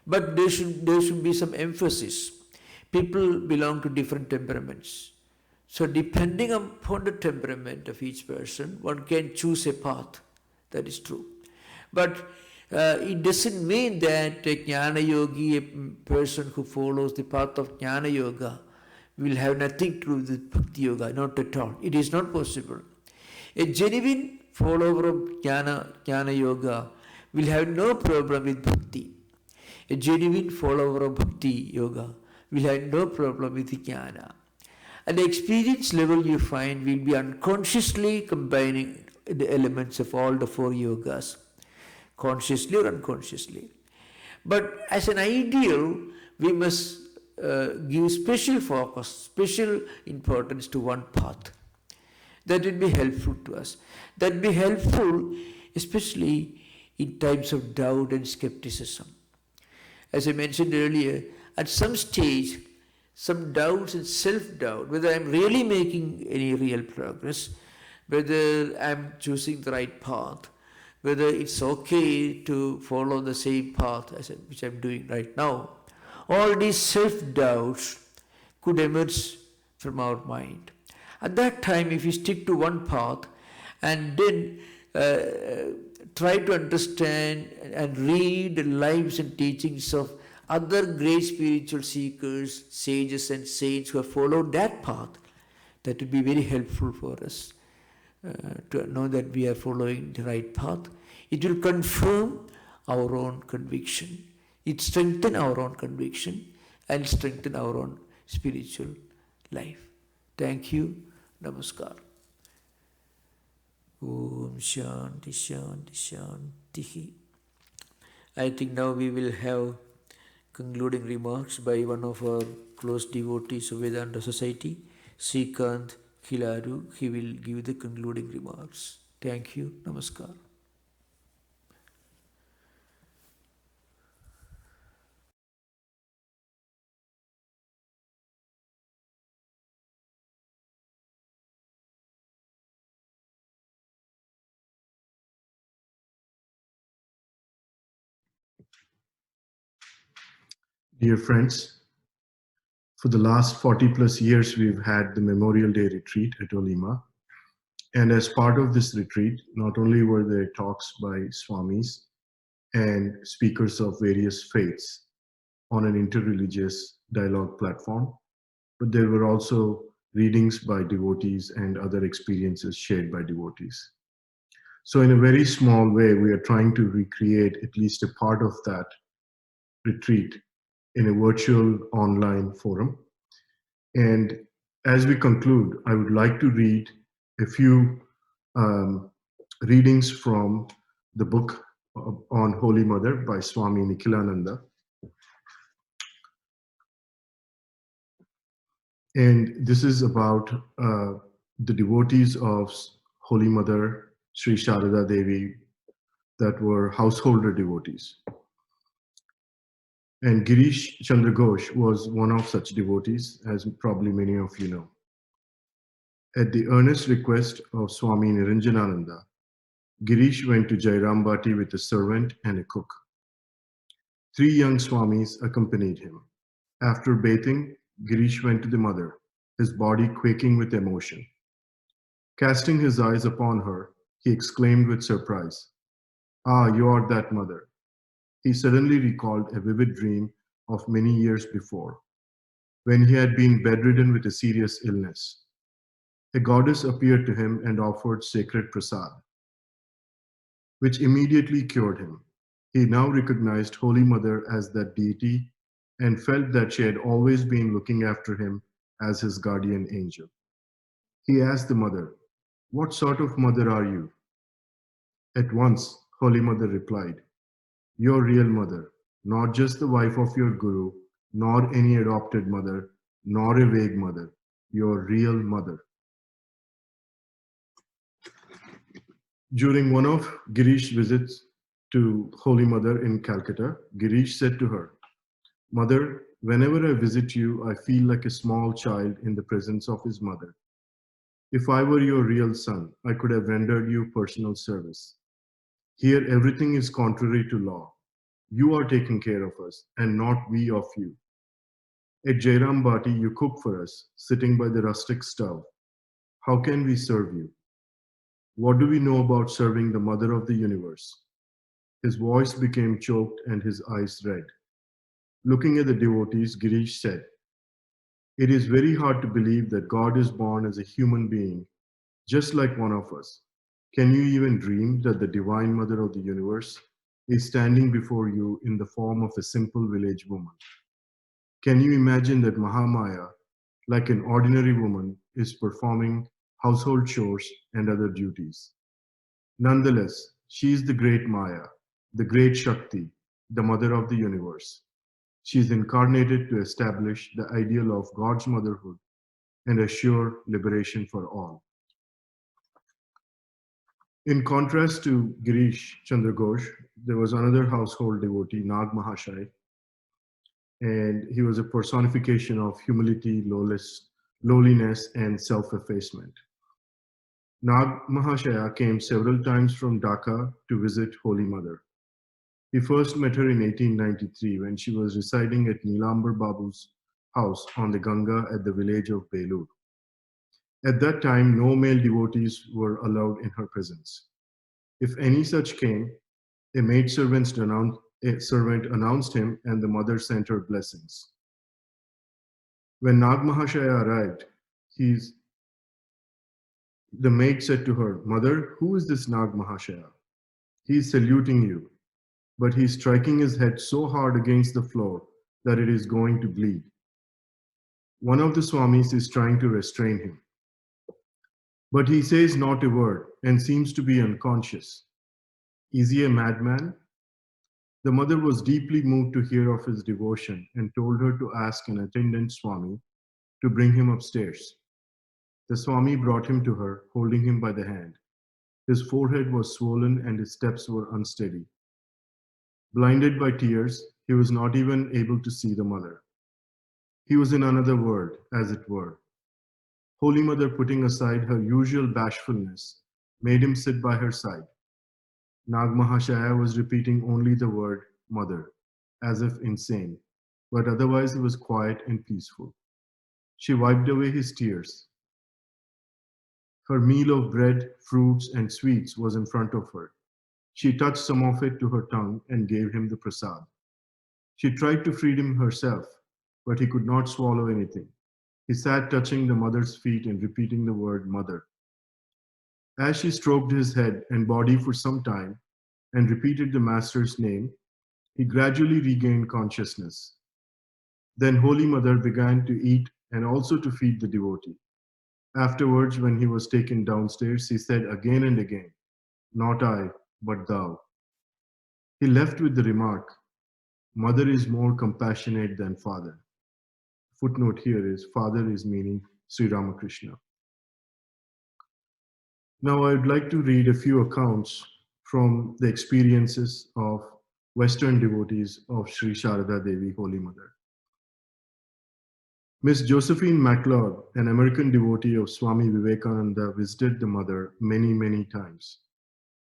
But there should be some emphasis. People belong to different temperaments. So depending upon the temperament of each person, one can choose a path. That is true. But it doesn't mean that a Jnana Yogi, a person who follows the path of Jnana Yoga, will have nothing to do with Bhakti Yoga. Not at all. It is not possible. A genuine follower of Jnana Yoga will have no problem with Bhakti. A genuine follower of Bhakti Yoga will have no problem with Jnana. At the experience level you find will be unconsciously combining the elements of all the four yogas, consciously or unconsciously. But as an ideal, we must give special focus, special importance to one path. That will be helpful to us. That will be helpful especially in times of doubt and skepticism. As I mentioned earlier, at some stage, some doubts and self-doubt, whether I'm really making any real progress, whether I'm choosing the right path, whether it's okay to follow the same path which I'm doing right now. All these self-doubts could emerge from our mind. At that time, if we stick to one path and then try to understand and read the lives and teachings of other great spiritual seekers, sages and saints who have followed that path, that would be very helpful for us to know that we are following the right path. It will confirm our own conviction. It strengthens our own conviction and strengthen our own spiritual life. Thank you. Namaskar. Om Shanti Shanti Shanti. I think now we will have concluding remarks by one of our close devotees of Vedanta Society, Srikant Khilaru. He will give the concluding remarks. Thank you. Namaskar.
Dear friends, for the last 40 plus years, we've had the Memorial Day retreat at Alima. And as part of this retreat, not only were there talks by Swamis and speakers of various faiths on an interreligious dialogue platform, but there were also readings by devotees and other experiences shared by devotees. So in a very small way, we are trying to recreate at least a part of that retreat in a virtual online forum. And as we conclude, I would like to read a few readings from the book on Holy Mother by Swami Nikhilananda. And this is about the devotees of Holy Mother Sri Sharada Devi that were householder devotees. And Girish Chandra Ghosh was one of such devotees, as probably many of you know. At the earnest request of Swami Niranjanananda, Girish went to Jairambati with a servant and a cook. 3 young Swamis accompanied him. After bathing, Girish went to the mother, his body quaking with emotion. Casting his eyes upon her, he exclaimed with surprise, "Ah, you are that mother." He suddenly recalled a vivid dream of many years before, when he had been bedridden with a serious illness. A goddess appeared to him and offered sacred prasad, which immediately cured him. He now recognized Holy Mother as that deity and felt that she had always been looking after him as his guardian angel. He asked the mother, "What sort of mother are you?" At once, Holy Mother replied, "Your real mother, not just the wife of your guru, nor any adopted mother, nor a vague mother, your real mother." During one of Girish's visits to Holy Mother in Calcutta, Girish said to her, "Mother, whenever I visit you, I feel like a small child in the presence of his mother. If I were your real son, I could have rendered you personal service. Here, everything is contrary to law. You are taking care of us, and not we of you. At Jairam Bhati, you cook for us, sitting by the rustic stove. How can we serve you? What do we know about serving the Mother of the universe?" His voice became choked and his eyes red. Looking at the devotees, Girish said, "It is very hard to believe that God is born as a human being, just like one of us. Can you even dream that the Divine Mother of the universe is standing before you in the form of a simple village woman? Can you imagine that Mahamaya, like an ordinary woman, is performing household chores and other duties? Nonetheless, she is the great Maya, the great Shakti, the mother of the universe. She is incarnated to establish the ideal of God's motherhood and assure liberation for all." In contrast to Girish Chandra Ghosh, there was another household devotee, Nag Mahashai, and he was a personification of humility, lowliness, and self-effacement. Nag Mahashaya came several times from Dhaka to visit Holy Mother. He first met her in 1893 when she was residing at Nilambar Babu's house on the Ganga at the village of Belur. At that time, no male devotees were allowed in her presence. If any such came, a maidservant announced him, and the mother sent her blessings. When Nag Mahashaya arrived, the maid said to her, "Mother, who is this Nag Mahashaya? He is saluting you, but he is striking his head so hard against the floor that it is going to bleed. One of the Swamis is trying to restrain him, but he says not a word and seems to be unconscious. Is he a madman?" The mother was deeply moved to hear of his devotion and told her to ask an attendant Swami to bring him upstairs. The Swami brought him to her, holding him by the hand. His forehead was swollen and his steps were unsteady. Blinded by tears, he was not even able to see the mother. He was in another world, as it were. Holy Mother, putting aside her usual bashfulness, made him sit by her side. Nag Mahashaya was repeating only the word "Mother," as if insane, but otherwise he was quiet and peaceful. She wiped away his tears. Her meal of bread, fruits, and sweets was in front of her. She touched some of it to her tongue and gave him the prasad. She tried to feed him herself, but he could not swallow anything. He sat touching the mother's feet and repeating the word "Mother." As she stroked his head and body for some time and repeated the master's name, he gradually regained consciousness. Then Holy Mother began to eat and also to feed the devotee. Afterwards, when he was taken downstairs, he said again and again, "Not I, but thou." He left with the remark, "Mother is more compassionate than father." Footnote here is father is meaning Sri Ramakrishna. Now I would like to read a few accounts from the experiences of Western devotees of Sri Sharada Devi, Holy Mother. Miss Josephine MacLeod, an American devotee of Swami Vivekananda, visited the mother many, many times.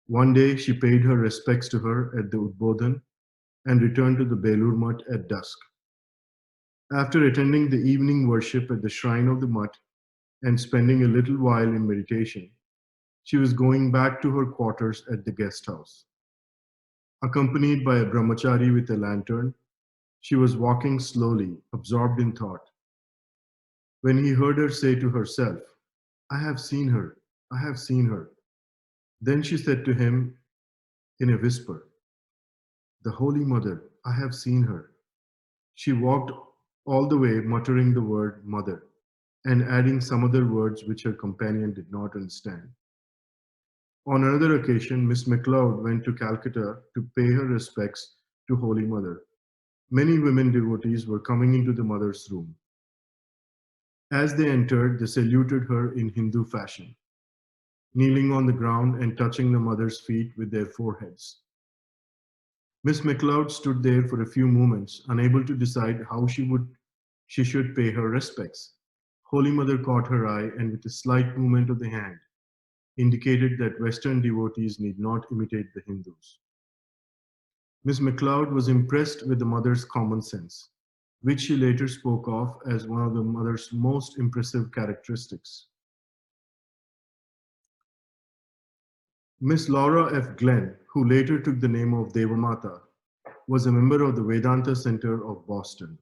One day she paid her respects to her at the Udbodhan and returned to the Belur Mutt at dusk. After attending the evening worship at the shrine of the Mutt and spending a little while in meditation, she was going back to her quarters at the guest house. Accompanied by a brahmachari with a lantern, she was walking slowly, absorbed in thought. When he heard her say to herself, "I have seen her, I have seen her," then she said to him in a whisper, "The Holy Mother, I have seen her." She walked all the way muttering the word "Mother" and adding some other words which her companion did not understand. On another occasion, Miss MacLeod went to Calcutta to pay her respects to Holy Mother. Many women devotees were coming into the mother's room. As they entered, they saluted her in Hindu fashion, kneeling on the ground and touching the mother's feet with their foreheads. Miss MacLeod stood there for a few moments, unable to decide how she should pay her respects. Holy Mother caught her eye and with a slight movement of the hand indicated that Western devotees need not imitate the Hindus. Miss MacLeod was impressed with the mother's common sense, which she later spoke of as one of the mother's most impressive characteristics. Miss Laura F. Glenn, who later took the name of Devamata, was a member of the Vedanta Center of Boston.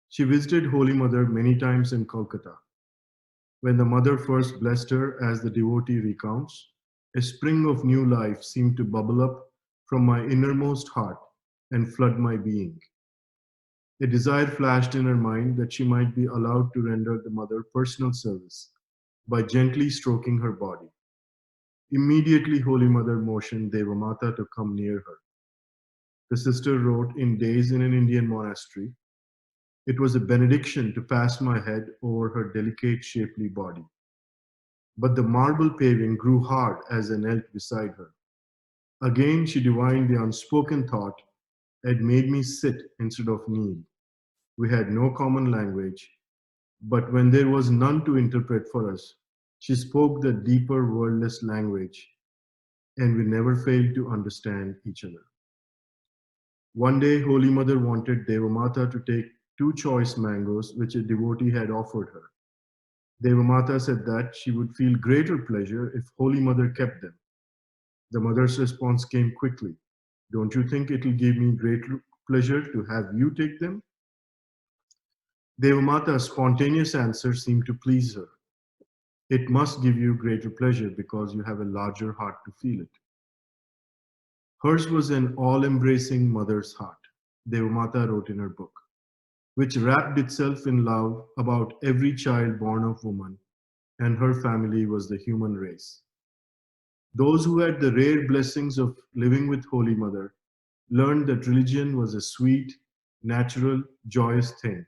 She visited Holy Mother many times in Kolkata. When the mother first blessed her, as the devotee recounts, a spring of new life seemed to bubble up from my innermost heart and flood my being. A desire flashed in her mind that she might be allowed to render the mother personal service by gently stroking her body. Immediately, Holy Mother motioned Devamata to come near her. The sister wrote in Days in an Indian Monastery, "It was a benediction to pass my head over her delicate, shapely body. But the marble paving grew hard as I knelt beside her. Again she divined the unspoken thought had made me sit instead of kneel. We had no common language, but when there was none to interpret for us, she spoke the deeper wordless language, and we never failed to understand each other." One day, Holy Mother wanted Devamata to take 2 choice mangoes which a devotee had offered her. Devamata said that she would feel greater pleasure if Holy Mother kept them. The mother's response came quickly. "Don't you think it will give me great pleasure to have you take them?" Devamata's spontaneous answer seemed to please her. "It must give you greater pleasure because you have a larger heart to feel it." Hers was an all-embracing mother's heart, Devamata wrote in her book, which wrapped itself in love about every child born of woman, and her family was the human race. Those who had the rare blessings of living with Holy Mother learned that religion was a sweet, natural, joyous thing,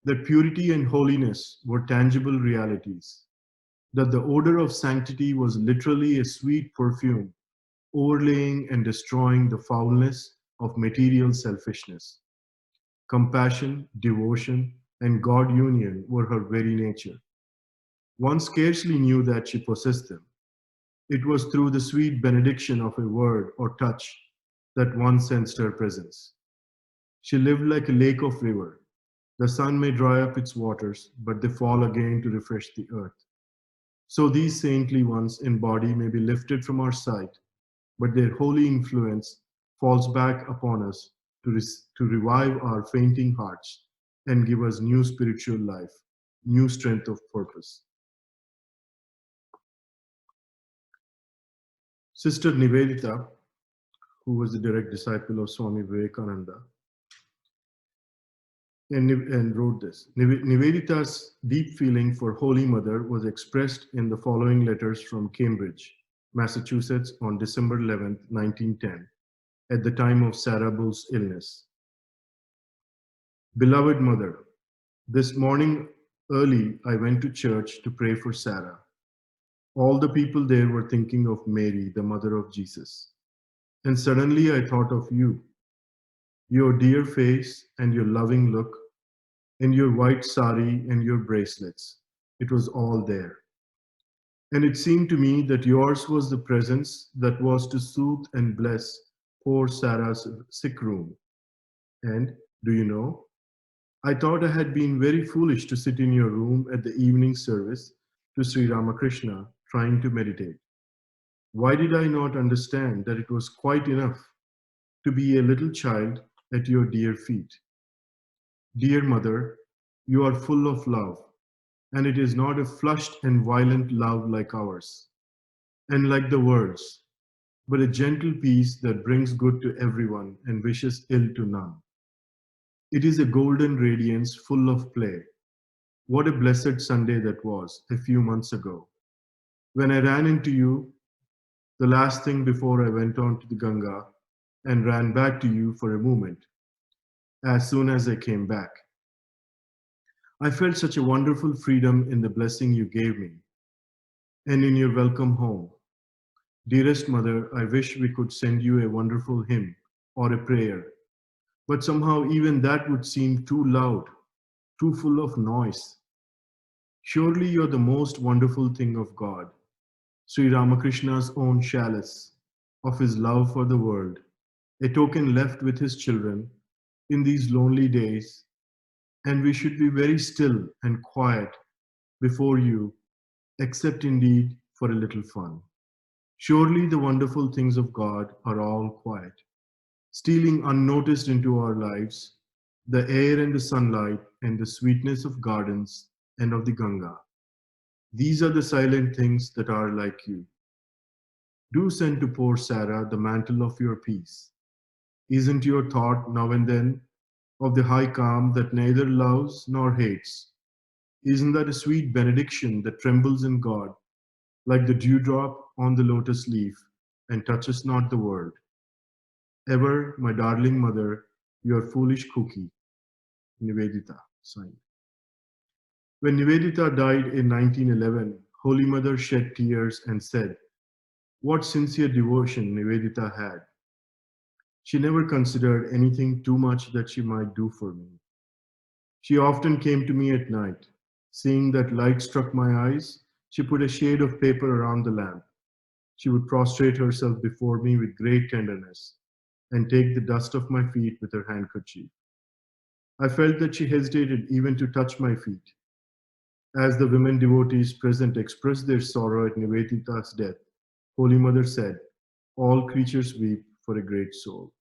that purity and holiness were tangible realities, that the odor of sanctity was literally a sweet perfume, overlaying and destroying the foulness of material selfishness. Compassion, devotion, and God union were her very nature. One scarcely knew that she possessed them. It was through the sweet benediction of a word or touch that one sensed her presence. She lived like a lake of river. The sun may dry up its waters, but they fall again to refresh the earth. So these saintly ones in body may be lifted from our sight, but their holy influence falls back upon us to revive our fainting hearts and give us new spiritual life, new strength of purpose. Sister Nivedita, who was a direct disciple of Swami Vivekananda, and wrote this. Nivedita's deep feeling for Holy Mother was expressed in the following letters from Cambridge, Massachusetts on December 11, 1910, at the time of Sarah Bull's illness. "Beloved Mother, this morning early I went to church to pray for Sarah. All the people there were thinking of Mary, the mother of Jesus. And suddenly I thought of you, your dear face and your loving look, and your white sari and your bracelets. It was all there. And it seemed to me that yours was the presence that was to soothe and bless poor Sarah's sick room. And, do you know, I thought I had been very foolish to sit in your room at the evening service to Sri Ramakrishna trying to meditate. Why did I not understand that it was quite enough to be a little child at your dear feet? Dear Mother, you are full of love, and it is not a flushed and violent love like ours, and like the world's, but a gentle peace that brings good to everyone and wishes ill to none. It is a golden radiance full of play. What a blessed Sunday that was a few months ago, when I ran into you, the last thing before I went on to the Ganga, and ran back to you for a moment, as soon as I came back. I felt such a wonderful freedom in the blessing you gave me, and in your welcome home. Dearest Mother, I wish we could send you a wonderful hymn or a prayer. But somehow even that would seem too loud, too full of noise. Surely you're the most wonderful thing of God, Sri Ramakrishna's own chalice of his love for the world, a token left with his children in these lonely days, and we should be very still and quiet before you, except indeed for a little fun. Surely the wonderful things of God are all quiet, stealing unnoticed into our lives, the air and the sunlight and the sweetness of gardens and of the Ganga. These are the silent things that are like you. Do send to poor Sarah the mantle of your peace. Isn't your thought now and then of the high calm that neither loves nor hates? Isn't that a sweet benediction that trembles in God like the dewdrop on the lotus leaf and touches not the world? Ever, my darling mother, your foolish cookie, Nivedita, signed. When Nivedita died in 1911, Holy Mother shed tears and said, "What sincere devotion Nivedita had. She never considered anything too much that she might do for me. She often came to me at night. Seeing that light struck my eyes, she put a shade of paper around the lamp. She would prostrate herself before me with great tenderness and take the dust off my feet with her handkerchief. I felt that she hesitated even to touch my feet. As the women devotees present expressed their sorrow at Nivedita's death, Holy Mother said, 'All creatures weep for a great soul.'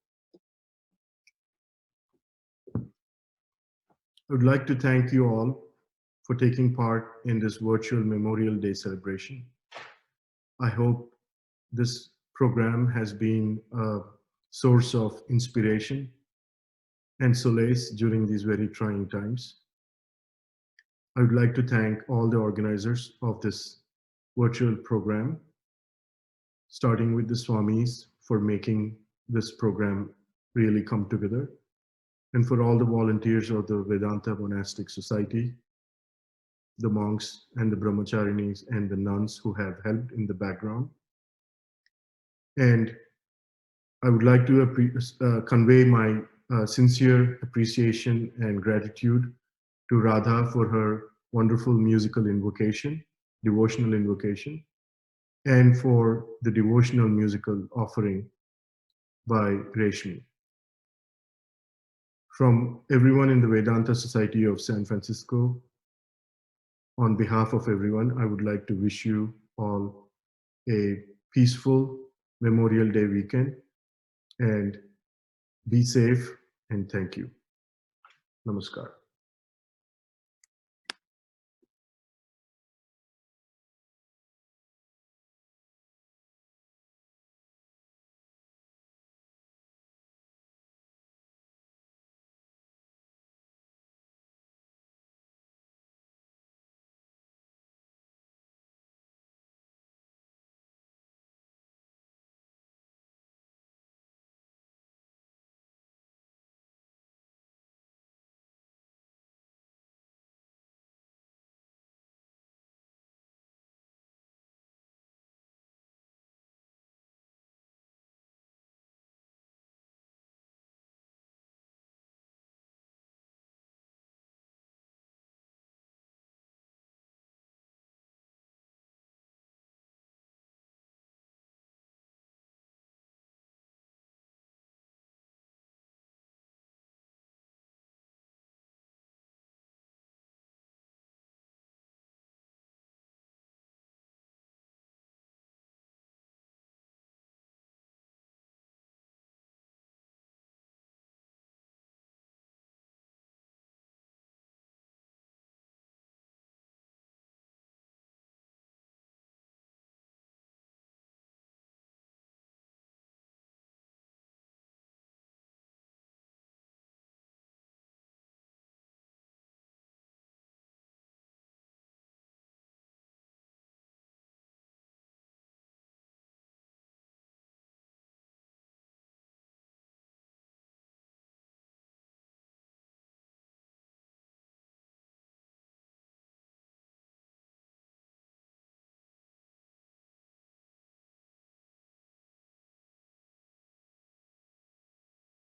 I would like to thank you all for taking part in this virtual Memorial Day celebration. I hope this program has been a source of inspiration and solace during these very trying times. I would like to thank all the organizers of this virtual program, starting with the Swamis for making this program really come together, and for all the volunteers of the Vedanta Monastic Society, the monks and the brahmacharinis and the nuns who have helped in the background. And I would like to convey my sincere appreciation and gratitude to Radha for her wonderful musical invocation, devotional invocation, and for the devotional musical offering by Reshmi. From everyone in the Vedanta Society of San Francisco, on behalf of everyone, I would like to wish you all a peaceful Memorial Day weekend, and be safe, and thank you. Namaskar.